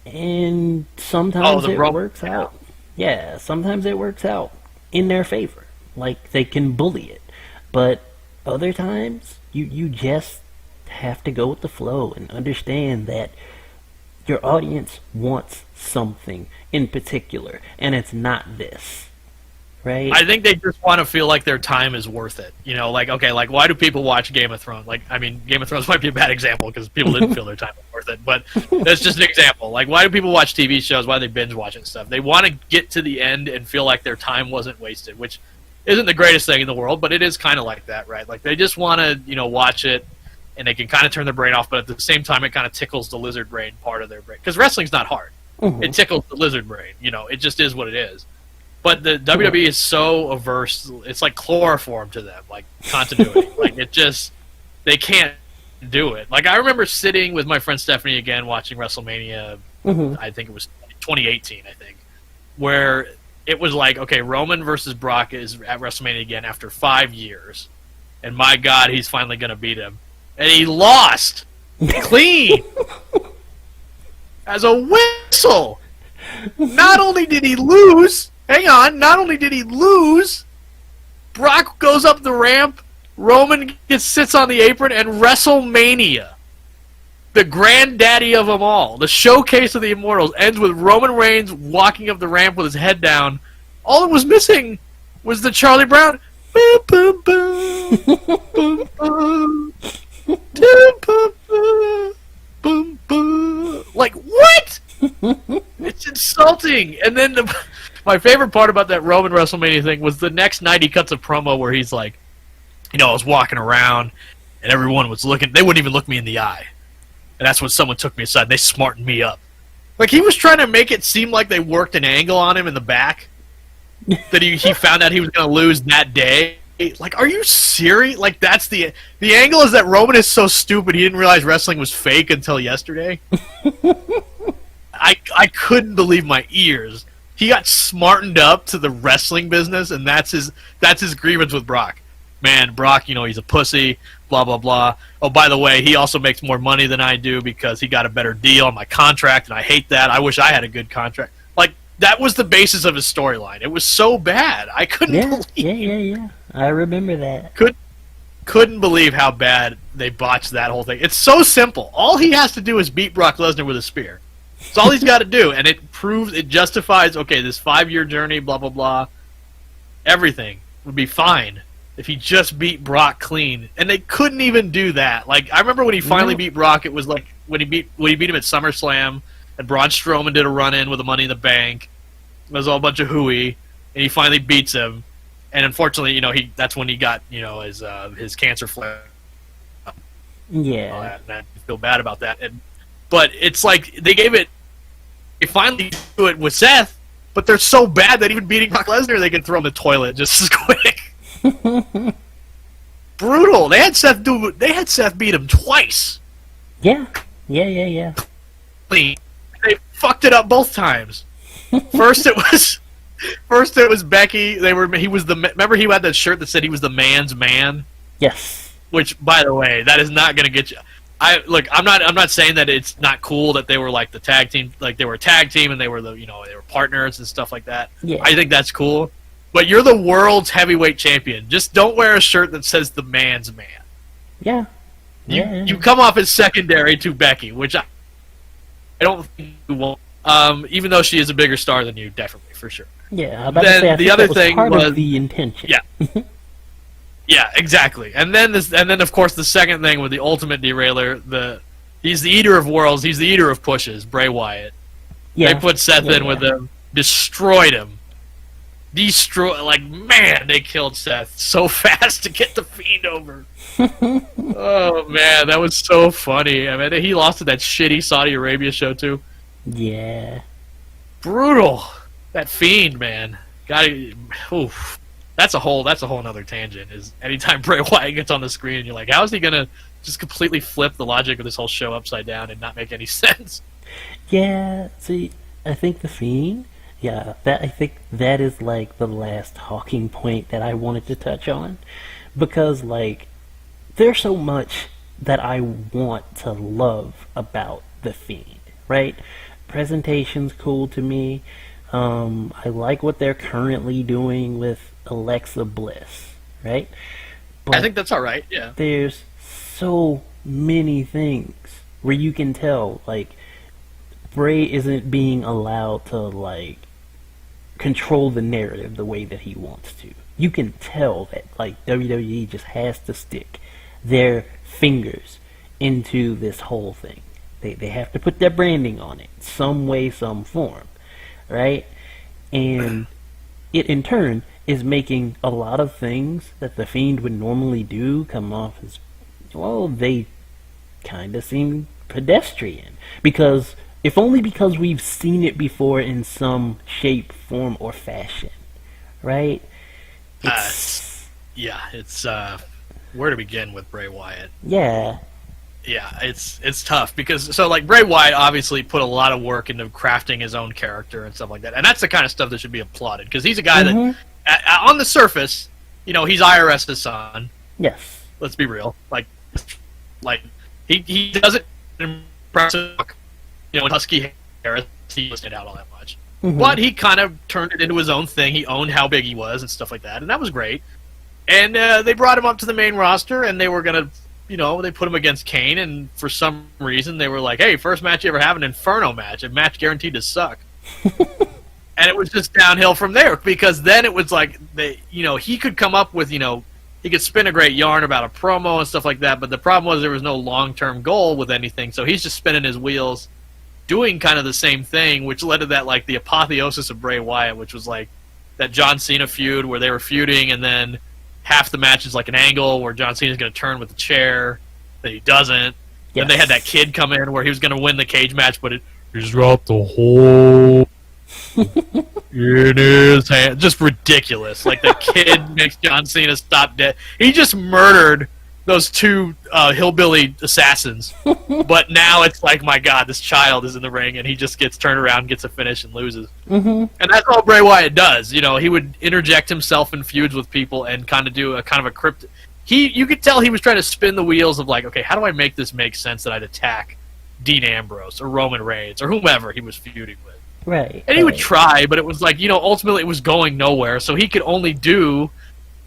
And sometimes it works out. Yeah, sometimes it works out in their favor. Like, they can bully it. But other times, you just have to go with the flow and understand that your audience wants something in particular, and it's not this. Right? I think they just want to feel like their time is worth it. You know, like, okay, like, why do people watch Game of Thrones? Like, I mean, Game of Thrones might be a bad example because people didn't feel their time was worth it, but that's just an example. Like, why do people watch TV shows? Why do they binge watch and stuff? They want to get to the end and feel like their time wasn't wasted, which isn't the greatest thing in the world, but it is kind of like that, right? Like, they just want to, you know, watch it, and they can kind of turn their brain off, but at the same time, it kind of tickles the lizard brain part of their brain. Because wrestling's not hard. Mm-hmm. It tickles the lizard brain. You know, it just is what it is. But the WWE is so averse. It's like chloroform to them, like continuity. Like, it just, they can't do it. Like, I remember sitting with my friend Stephanie again watching WrestleMania, I think it was 2018, I think, where it was like, okay, Roman versus Brock is at WrestleMania again after 5 years. And my God, he's finally going to beat him. And he lost clean as a whistle. Not only did he lose... Hang on, not only did he lose, Brock goes up the ramp, Roman sits on the apron, and WrestleMania, the granddaddy of them all, the showcase of the Immortals, ends with Roman Reigns walking up the ramp with his head down. All it was missing was the Charlie Brown. Boom, boom, boom, boom, boom, boom, boom, boom, boom. Like, what? It's insulting. And then my favorite part about that Roman WrestleMania thing was the next night he cuts a promo where he's like, you know, I was walking around and everyone was looking. They wouldn't even look me in the eye. And that's when someone took me aside. They smartened me up. Like, he was trying to make it seem like they worked an angle on him in the back. That he found out he was going to lose that day. Like, are you serious? Like, that's the angle is that Roman is so stupid he didn't realize wrestling was fake until yesterday. I couldn't believe my ears. He got smartened up to the wrestling business, and that's his grievance with Brock. Man, Brock, you know, he's a pussy, blah, blah, blah. Oh, by the way, he also makes more money than I do because he got a better deal on my contract, and I hate that. I wish I had a good contract. Like, that was the basis of his storyline. It was so bad. I couldn't believe Yeah. I remember that. Couldn't believe how bad they botched that whole thing. It's so simple. All he has to do is beat Brock Lesnar with a spear. That's all he's got to do, and it justifies, okay, this 5-year journey, blah, blah, blah. Everything would be fine if he just beat Brock clean, and they couldn't even do that. Like, I remember when he finally beat Brock, it was like when he beat him at SummerSlam, and Braun Strowman did a run-in with the Money in the Bank. It was all a bunch of hooey, and he finally beats him. And unfortunately, you know, that's when he got, you know, his cancer flare. Yeah. And I feel bad about that. But it's like they finally do it with Seth, but they're so bad that even beating Brock Lesnar, they can throw him in the toilet just as quick. Brutal. They had Seth beat him twice. Yeah. They fucked it up both times. First it was Becky. Remember he had that shirt that said he was the man's man? Yes. Which, by the way, that is not going to get you. I'm not saying that it's not cool that they were like the tag team, like they were a tag team and they were they were partners and stuff like that. Yeah. I think that's cool. But you're the world's heavyweight champion. Just don't wear a shirt that says the man's man. Yeah. You come off as secondary to Becky, which I don't think you won't. Even though she is a bigger star than you, definitely, for sure. Yeah, about to say, I think that was part of the intention. Yeah. Yeah, exactly. And then of course the second thing with the ultimate derailer, he's the eater of worlds, he's the eater of pushes, Bray Wyatt. Yeah. They put Seth in with him, destroyed him. Like, man, they killed Seth so fast to get the Fiend over. Oh man, that was so funny. I mean, he lost to that shitty Saudi Arabia show too. Yeah. Brutal. That Fiend, man. Oof. That's a whole nother tangent. Is anytime Bray Wyatt gets on the screen, you're like, how is he gonna just completely flip the logic of this whole show upside down and not make any sense? Yeah. See, I think the Fiend. Yeah, I think that is like the last talking point that I wanted to touch on, because like there's so much that I want to love about the Fiend, right? Presentation's cool to me. I like what they're currently doing with Alexa Bliss, right? But I think that's all right, yeah. There's so many things where you can tell, like, Bray isn't being allowed to like control the narrative the way that he wants to. You can tell that like WWE just has to stick their fingers into this whole thing. They have to put their branding on it, some way, some form, right? And it in turn is making a lot of things that the Fiend would normally do come off as, well, they kind of seem pedestrian. Because, if only because we've seen it before in some shape, form, or fashion, right? It's where to begin with Bray Wyatt? Yeah. Yeah, it's tough because like Bray Wyatt obviously put a lot of work into crafting his own character and stuff like that, and that's the kind of stuff that should be applauded because he's a guy that, on the surface, he's IRS's son. Yes. Let's be real. Like he doesn't impressive. With husky hair, he doesn't stand out all that much. But he kind of turned it into his own thing. He owned how big he was and stuff like that, and that was great. And they brought him up to the main roster, and they were gonna. They put him against Kane, and for some reason they were like, hey, first match you ever have, an Inferno match, a match guaranteed to suck. And it was just downhill from there, because then it was like, he could come up with, he could spin a great yarn about a promo and stuff like that, but the problem was there was no long-term goal with anything, so he's just spinning his wheels, doing kind of the same thing, which led to that, like, the apotheosis of Bray Wyatt, which was like that John Cena feud where they were feuding, and then half the match is like an angle where John Cena's going to turn with the chair, that he doesn't. Yes. Then they had that kid come in where he was going to win the cage match, but he dropped the whole in his hand. Just ridiculous. Like, the kid makes John Cena stop dead. He just murdered those two hillbilly assassins. But now it's like, my God, this child is in the ring, and he just gets turned around, gets a finish, and loses. And that's all Bray Wyatt does. He would interject himself in feuds with people and kind of do a crypt. You could tell he was trying to spin the wheels of like, okay, how do I make this make sense that I'd attack Dean Ambrose or Roman Reigns or whomever he was feuding with. Right. And he would try, but it was like, ultimately it was going nowhere, so he could only do,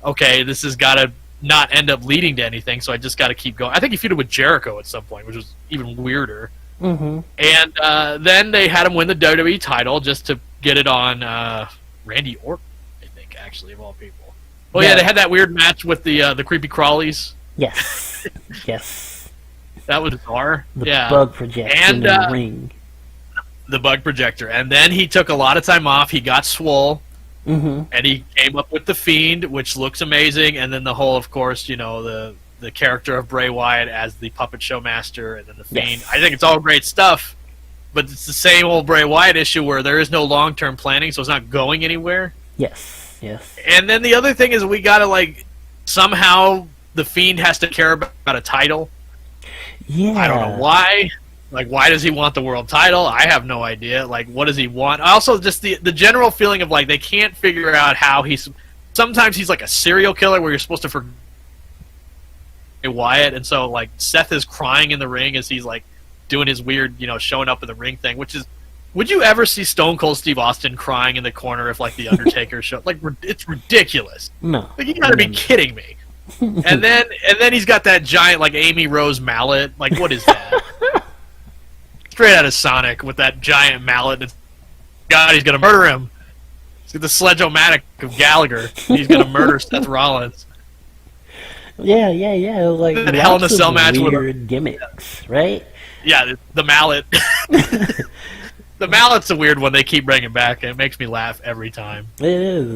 okay, this has got to not end up leading to anything, so I just got to keep going. I think he feuded with Jericho at some point, which was even weirder. And then they had him win the WWE title just to get it on Randy Orton, I think, actually, of all people. Oh, yeah, they had that weird match with the creepy crawlies. Yes. Yes. That was bizarre. The bug projector in the ring. The bug projector. And then he took a lot of time off. He got swole. And he came up with The Fiend, which looks amazing. And then the whole, of course, the character of Bray Wyatt as the puppet show master, and then The Fiend. Yes. I think it's all great stuff. But it's the same old Bray Wyatt issue where there is no long-term planning, so it's not going anywhere. Yes, yes. And then the other thing is we got to, somehow The Fiend has to care about a title. Yeah. I don't know why. Why does he want the world title? I have no idea. What does he want? Also, just the general feeling of, they can't figure out how he's... Sometimes he's like a serial killer where you're supposed to forget Wyatt, and so, Seth is crying in the ring as he's, doing his weird, showing up in the ring thing, which is... Would you ever see Stone Cold Steve Austin crying in the corner if, The Undertaker showed... it's ridiculous. No. You gotta be kidding me. And then he's got that giant, Amy Rose mallet. What is that? Straight out of Sonic with that giant mallet. And God, he's gonna murder him. He's got the Sledge-O-Matic of Gallagher. He's gonna murder Seth Rollins. Yeah. That Hell in a Cell match with weird gimmicks, right? Yeah, the mallet. The mallet's a weird one. They keep bringing back, and it makes me laugh every time. It is.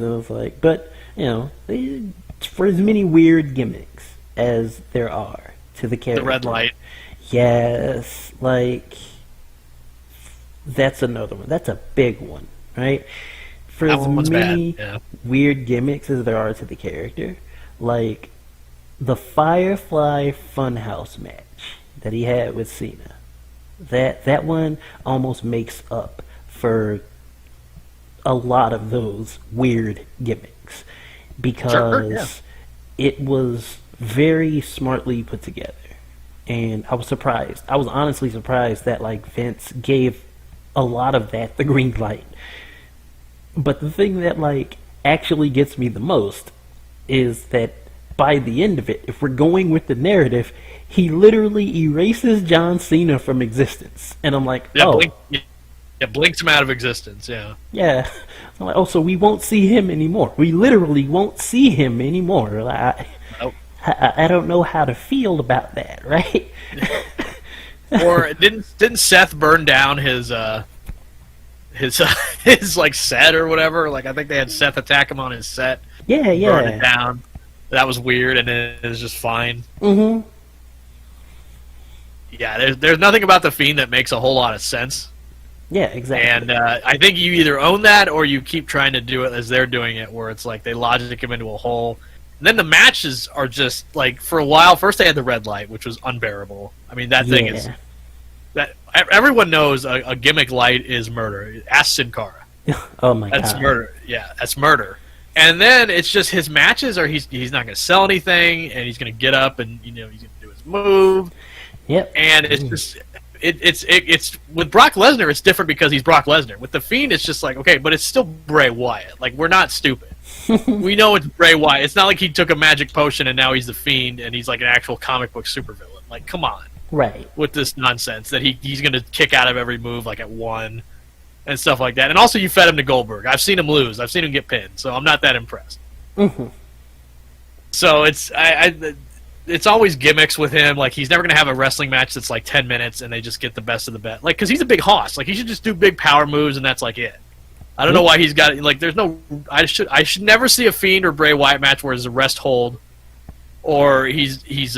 But for as many weird gimmicks as there are to the character. The red light. Yes, that's another one. That's a big one, right? For as many weird gimmicks as there are to the character, the Firefly Funhouse match that he had with Cena, that one almost makes up for a lot of those weird gimmicks because it was very smartly put together. And I was surprised. I was honestly surprised that Vince gave a lot of that the green light. But the thing that actually gets me the most is that by the end of it, if we're going with the narrative, he literally erases John Cena from existence. And I'm like, It blinks him out of existence. Yeah. Yeah. I'm like, oh, so we won't see him anymore. We literally won't see him anymore. Like, Nope. I don't know how to feel about that, right? Or didn't Seth burn down his his like set or whatever? Like I think they had Seth attack him on his set. Yeah, Burn it yeah. down. That was weird, and then it was just fine. Mm-hmm. Yeah, there's nothing about the Fiend that makes a whole lot of sense. Yeah, exactly. And I think you either own that or you keep trying to do it as they're doing it, where it's like they logic him into a hole. And then the matches are just like, for a while, first they had the red light, which was unbearable. I mean, that thing is that everyone knows a gimmick light is murder. Ask Sin Cara. Oh my god. That's murder. Yeah, that's murder. And then it's just his matches are he's not going to sell anything, and he's going to get up and he's going to do his move. Yep. And it's just it's with Brock Lesnar, it's different because he's Brock Lesnar. With the Fiend, it's just like, okay, but it's still Bray Wyatt. Like, we're not stupid. We know it's Bray Wyatt. It's not like he took a magic potion and now he's the Fiend and he's like an actual comic book supervillain. Like, come on. Right. With this nonsense that he's going to kick out of every move like at one and stuff like that. And also, you fed him to Goldberg. I've seen him lose. I've seen him get pinned, so I'm not that impressed. Mm-hmm. So it's always gimmicks with him. Like, he's never going to have a wrestling match that's like 10 minutes and they just get the best of the best. Like, because he's a big hoss. Like, he should just do big power moves and that's like it. I don't know why he's got, like, there's no, I should never see a Fiend or Bray Wyatt match where there's a rest hold or he's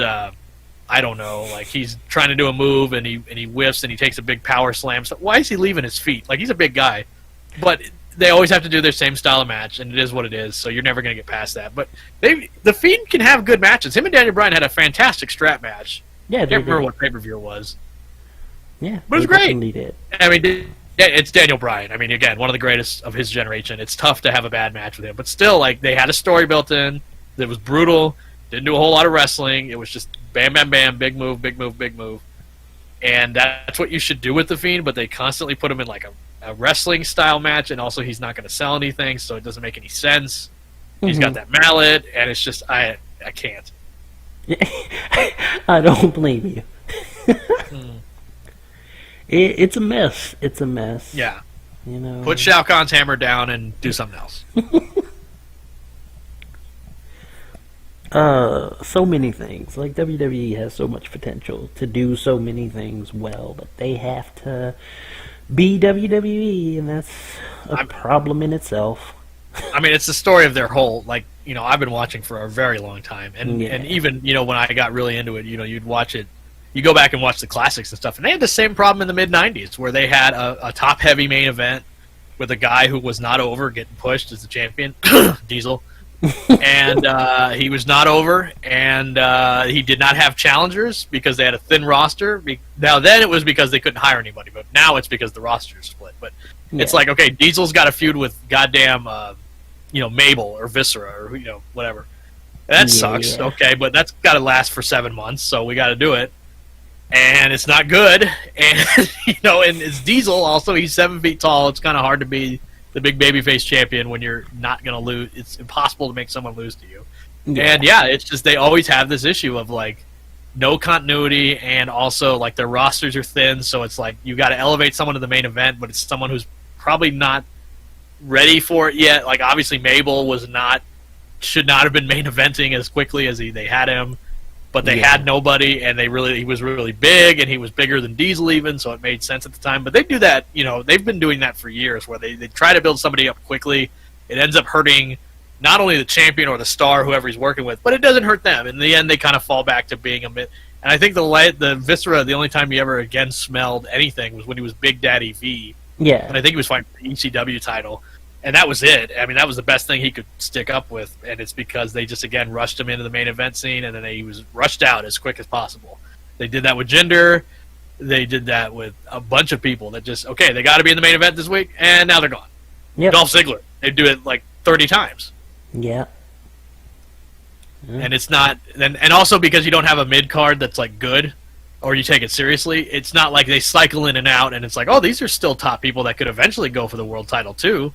I don't know, like he's trying to do a move and he whiffs and he takes a big power slam. So why is he leaving his feet? Like, he's a big guy. But they always have to do their same style of match, and it is what it is, so you're never going to get past that. But the Fiend can have good matches. Him and Daniel Bryan had a fantastic strap match. Yeah, I can't remember what pay-per-view it was. Yeah, but it was great. Did. I mean, it's Daniel Bryan. I mean, again, one of the greatest of his generation. It's tough to have a bad match with him. But still, like, they had a story built in that was brutal, didn't do a whole lot of wrestling. It was just bam, bam, bam, big move, big move, big move. And that's what you should do with the Fiend, but they constantly put him in, like, a wrestling style match, and also he's not going to sell anything, so it doesn't make any sense. He's got that mallet, and it's just I can't. I don't blame you. It's a mess. It's a mess. Yeah. You know. Put Shao Kahn's hammer down and do something else. So many things. Like, WWE has so much potential to do so many things well, but they have to be WWE, and that's a problem in itself. I mean, it's the story of their whole, like, you know, I've been watching for a very long time, and even, you know, when I got really into it, you know, you'd watch it, you go back and watch the classics and stuff, and they had the same problem in the mid-90s, where they had a top-heavy main event with a guy who was not over getting pushed as the champion, Diesel, and he was not over, and he did not have challengers because they had a thin roster. Now, then it was because they couldn't hire anybody, but now it's because the roster's split. But it's like, okay, Diesel's got a feud with goddamn, you know, Mabel or Viscera or, you know, whatever. That sucks, okay, but that's got to last for 7 months, so we got to do it. And it's not good, and, you know, and it's Diesel also. He's 7 feet tall. It's kind of hard to be the big babyface champion when you're not going to lose. It's impossible to make someone lose to you. And it's just they always have this issue of like no continuity, and also like their rosters are thin, so it's like you got to elevate someone to the main event, but it's someone who's probably not ready for it yet. Like, obviously Mabel should not have been main eventing as quickly as they had him, but they had nobody, and he was really big, and he was bigger than Diesel even, so it made sense at the time. But they do that, you know, they've been doing that for years, where they try to build somebody up quickly. It ends up hurting not only the champion or the star, whoever he's working with, but it doesn't hurt them. In the end, they kind of fall back to being a bit. And I think the Viscera, the only time he ever again smelled anything was when he was Big Daddy V. Yeah. And I think he was fighting for the ECW title. And that was it. I mean, that was the best thing he could stick up with. And it's because they just, again, rushed him into the main event scene, and then he was rushed out as quick as possible. They did that with Jinder. They did that with a bunch of people that just, okay, they got to be in the main event this week, and now they're gone. Yep. Dolph Ziggler. They do it like 30 times. Yeah. And it's not, and also because you don't have a mid card that's like good, or you take it seriously, it's not like they cycle in and out, and it's like, oh, these are still top people that could eventually go for the world title too,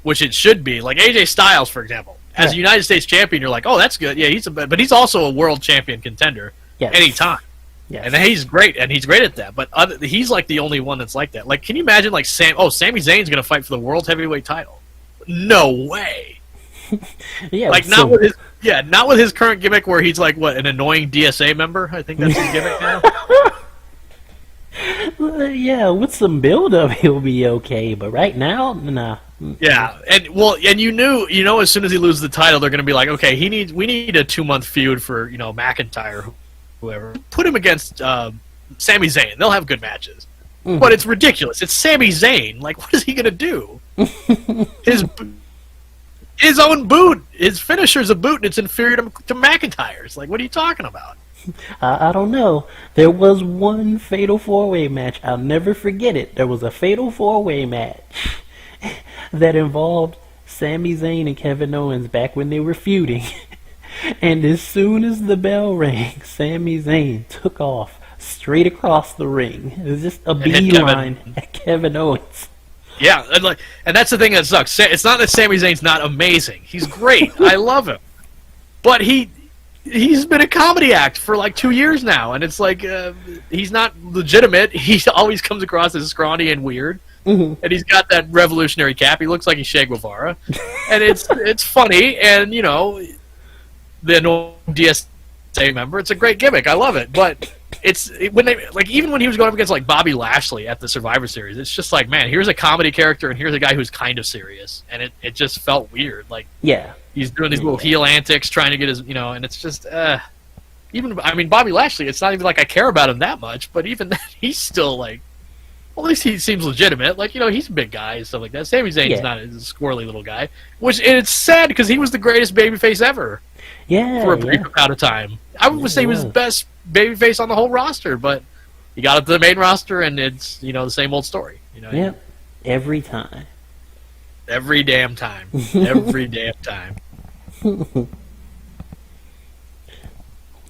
which it should be. Like AJ Styles, for example, as a United States champion, you're like, oh, that's good. Yeah, but he's also a world champion contender anytime. Yes. And he's great, at that. But he's like the only one that's like that. Like, can you imagine like Sami Zayn's going to fight for the world heavyweight title? No way. Yeah. Like not with his current gimmick where he's like what, an annoying DSA member. I think that's his gimmick now. Yeah, with some build-up, he'll be okay. But right now, nah. Yeah, and as soon as he loses the title, they're going to be like, okay, we need a 2-month feud for McIntyre, whoever. Put him against Sami Zayn. They'll have good matches. Mm-hmm. But it's ridiculous. It's Sami Zayn. Like, what is he going to do? His own boot, his finisher's a boot, and it's inferior to McIntyre's. Like, what are you talking about? I don't know. There was one Fatal 4-Way match. I'll never forget it. There was a Fatal 4-Way match that involved Sami Zayn and Kevin Owens back when they were feuding. And as soon as the bell rang, Sami Zayn took off straight across the ring. It was just a beeline at Kevin Owens. Yeah, and that's the thing that sucks. It's not that Sami Zayn's not amazing. He's great. I love him. But he's been a comedy act for like 2 years now, and it's like he's not legitimate. He always comes across as scrawny and weird, and he's got that revolutionary cap. He looks like he's Che Guevara, and it's funny, and the annoying DSA member. It's a great gimmick. I love it, but even when he was going up against like Bobby Lashley at the Survivor Series, it's just like, man, here's a comedy character, and here's a guy who's kind of serious, and it just felt weird. Like, yeah. He's doing these little heel antics, trying to get his, and it's just, Bobby Lashley, it's not even like I care about him that much, but even then, he's still like, well, at least he seems legitimate. Like, he's a big guy and stuff like that. Sami Zayn's not a squirrely little guy, and it's sad because he was the greatest babyface ever. Yeah. For a brief amount of time. I would say he was the best babyface on the whole roster, but he got up to the main roster, and it's, the same old story. Yeah. Every time. Every damn time. Every damn time.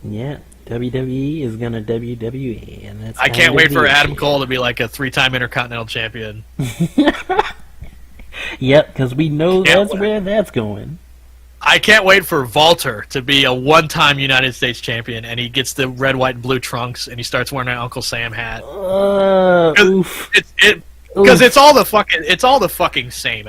Yeah, WWE is gonna WWE, and that's. I can't wait for Adam Cole to be like a 3-time Intercontinental Champion. Yep, because we know that's where that's going. I can't wait for Walter to be a 1-time United States Champion, and he gets the red, white, and blue trunks, and he starts wearing an Uncle Sam hat. Because it's all the fucking same.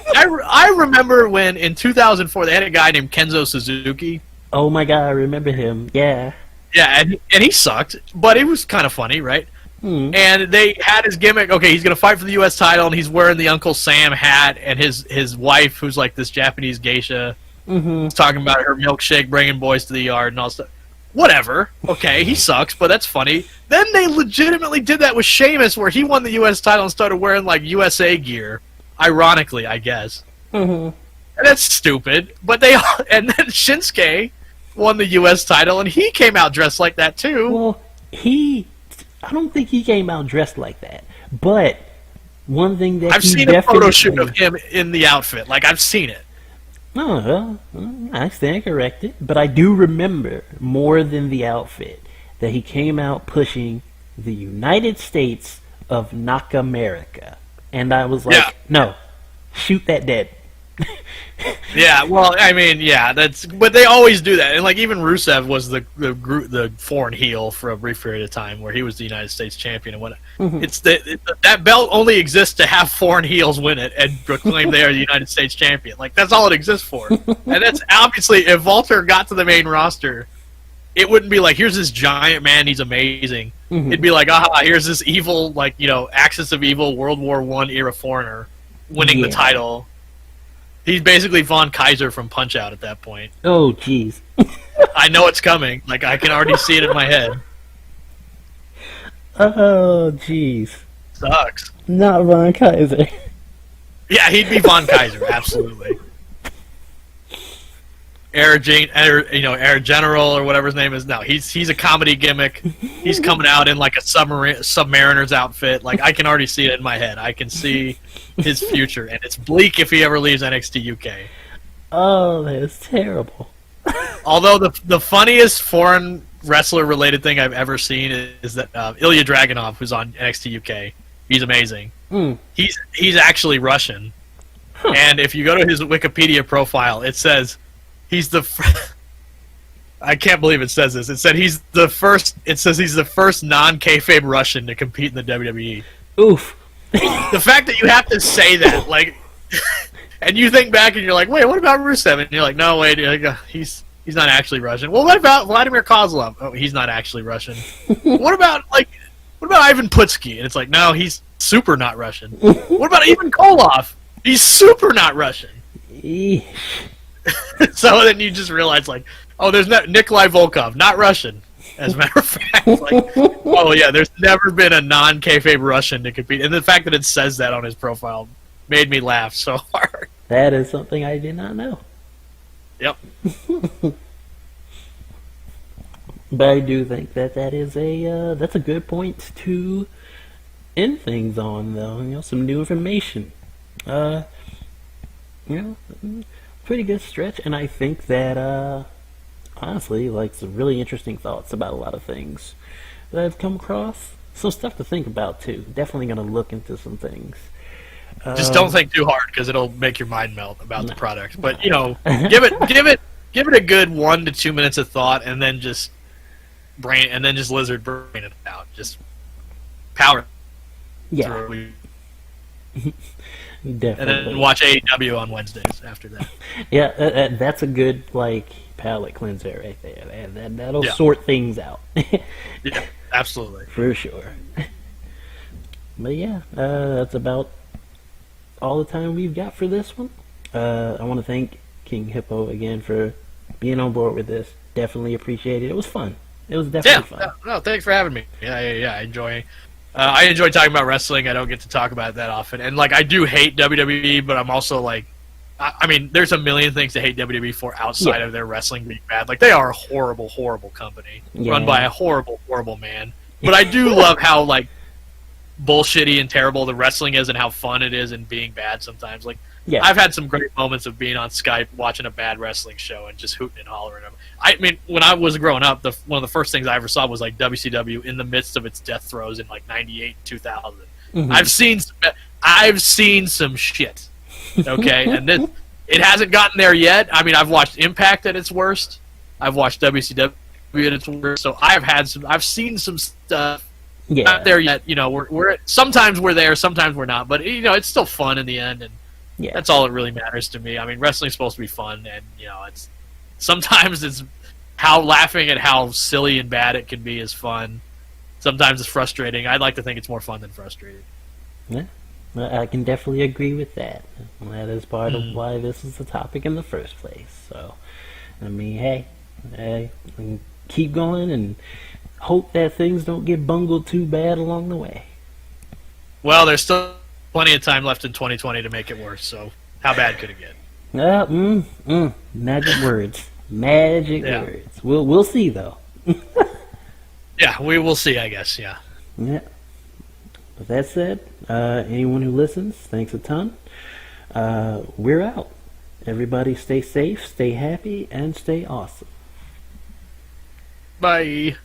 I remember when in 2004 they had a guy named Kenzo Suzuki. Oh my god, I remember him. Yeah. Yeah, and he sucked, but it was kind of funny, right? And they had his gimmick. Okay, he's gonna fight for the U.S. title, and he's wearing the Uncle Sam hat, and his wife, who's like this Japanese geisha, is talking about her milkshake bringing boys to the yard and all stuff. Whatever. Okay, he sucks, but that's funny. Then they legitimately did that with Sheamus, where he won the U.S. title and started wearing like USA gear. Ironically, I guess. And that's stupid. But and then Shinsuke won the U.S. title, and he came out dressed like that too. Well, I don't think he came out dressed like that. But one thing that I've seen a photo shoot of him in the outfit. Like, I've seen it. Oh, well, I stand corrected. But I do remember, more than the outfit, that he came out pushing the United States of Nakamerica. And I was like, no, shoot that dead. Yeah, well, I mean, yeah, but they always do that. And like, even Rusev was the foreign heel for a brief period of time, where he was the United States champion and whatnot. It's that belt only exists to have foreign heels win it and proclaim they are the United States champion. Like, that's all it exists for. And that's obviously, if Walter got to the main roster, it wouldn't be like, here's this giant man, he's amazing. It'd be like, here's this evil, like, Axis of Evil World War I era foreigner winning the title. He's basically Von Kaiser from Punch-Out at that point. Oh, jeez. I know it's coming. Like, I can already see it in my head. Oh, jeez. Sucks. Not Von Kaiser. Yeah, he'd be Von Kaiser, absolutely. Air General or whatever his name is. No, he's a comedy gimmick. He's coming out in like a Submariner's outfit. Like, I can already see it in my head. I can see his future, and it's bleak if he ever leaves NXT UK. Oh, that's terrible. Although the funniest foreign wrestler related thing I've ever seen is that Ilya Dragunov, who's on NXT UK. He's amazing. He's actually Russian, and if you go to his Wikipedia profile, it says he's the I can't believe it says this. It said he's the first. It says he's the first non-kayfabe Russian to compete in the WWE. Oof. The fact that you have to say that, like, and you think back and you're like, wait, what about Rusev? And you're like, no, wait, he's not actually Russian. Well, what about Vladimir Kozlov? Oh, he's not actually Russian. What about Ivan Putski? And it's like, no, he's super not Russian. What about Ivan Koloff? He's super not Russian. So then you just realize, like, oh, there's Nikolai Volkov, not Russian. As a matter of fact, like, oh yeah, there's never been a non-kayfabe Russian to compete, and the fact that it says that on his profile made me laugh so hard. That is something I did not know. Yep. But I do think that is that's a good point to end things on, though. Some new information. Pretty good stretch, and I think that honestly, like, some really interesting thoughts about a lot of things that I've come across. Some stuff to think about too. Definitely gonna look into some things. Just don't think too hard, because it'll make your mind melt about the product. But give it a good 1 to 2 minutes of thought, and then just lizard brain it out. Just power. Yeah. Through. Definitely. And then watch AEW on Wednesdays after that. Yeah, that's a good, like, palate cleanser right there. That'll sort things out. Yeah, absolutely. For sure. But yeah, that's about all the time we've got for this one. I want to thank King Hippo again for being on board with this. Definitely appreciate it. It was fun. It was definitely fun. No, thanks for having me. Yeah, I enjoy talking about wrestling. I don't get to talk about it that often. And, like, I do hate WWE, but I'm also, like, I mean, there's a million things to hate WWE for outside of their wrestling being bad. Like, they are a horrible, horrible company run by a horrible, horrible man. But I do love how, like, bullshitty and terrible the wrestling is and how fun it is and being bad sometimes. Like, I've had some great moments of being on Skype watching a bad wrestling show and just hooting and hollering. I mean, when I was growing up, one of the first things I ever saw was, like, WCW in the midst of its death throes in, like, 98, 2000. Mm-hmm. I've seen some shit, okay? And it hasn't gotten there yet. I mean, I've watched Impact at its worst. I've watched WCW at its worst. So I've seen some stuff. Yeah. Not there yet. We're sometimes we're there, sometimes we're not. But it's still fun in the end, and that's all that really matters to me. I mean, wrestling's supposed to be fun, and sometimes it's how laughing at how silly and bad it can be is fun. Sometimes it's frustrating. I'd like to think it's more fun than frustrating. Yeah, I can definitely agree with that. That is part of why this is the topic in the first place. So, I mean, hey, keep going and hope that things don't get bungled too bad along the way. Well, there's still plenty of time left in 2020 to make it worse, so how bad could it get? Magic words. Magic words. We'll see, though. Yeah, we will see, I guess, yeah. Yeah. With that said, anyone who listens, thanks a ton. We're out. Everybody stay safe, stay happy, and stay awesome. Bye.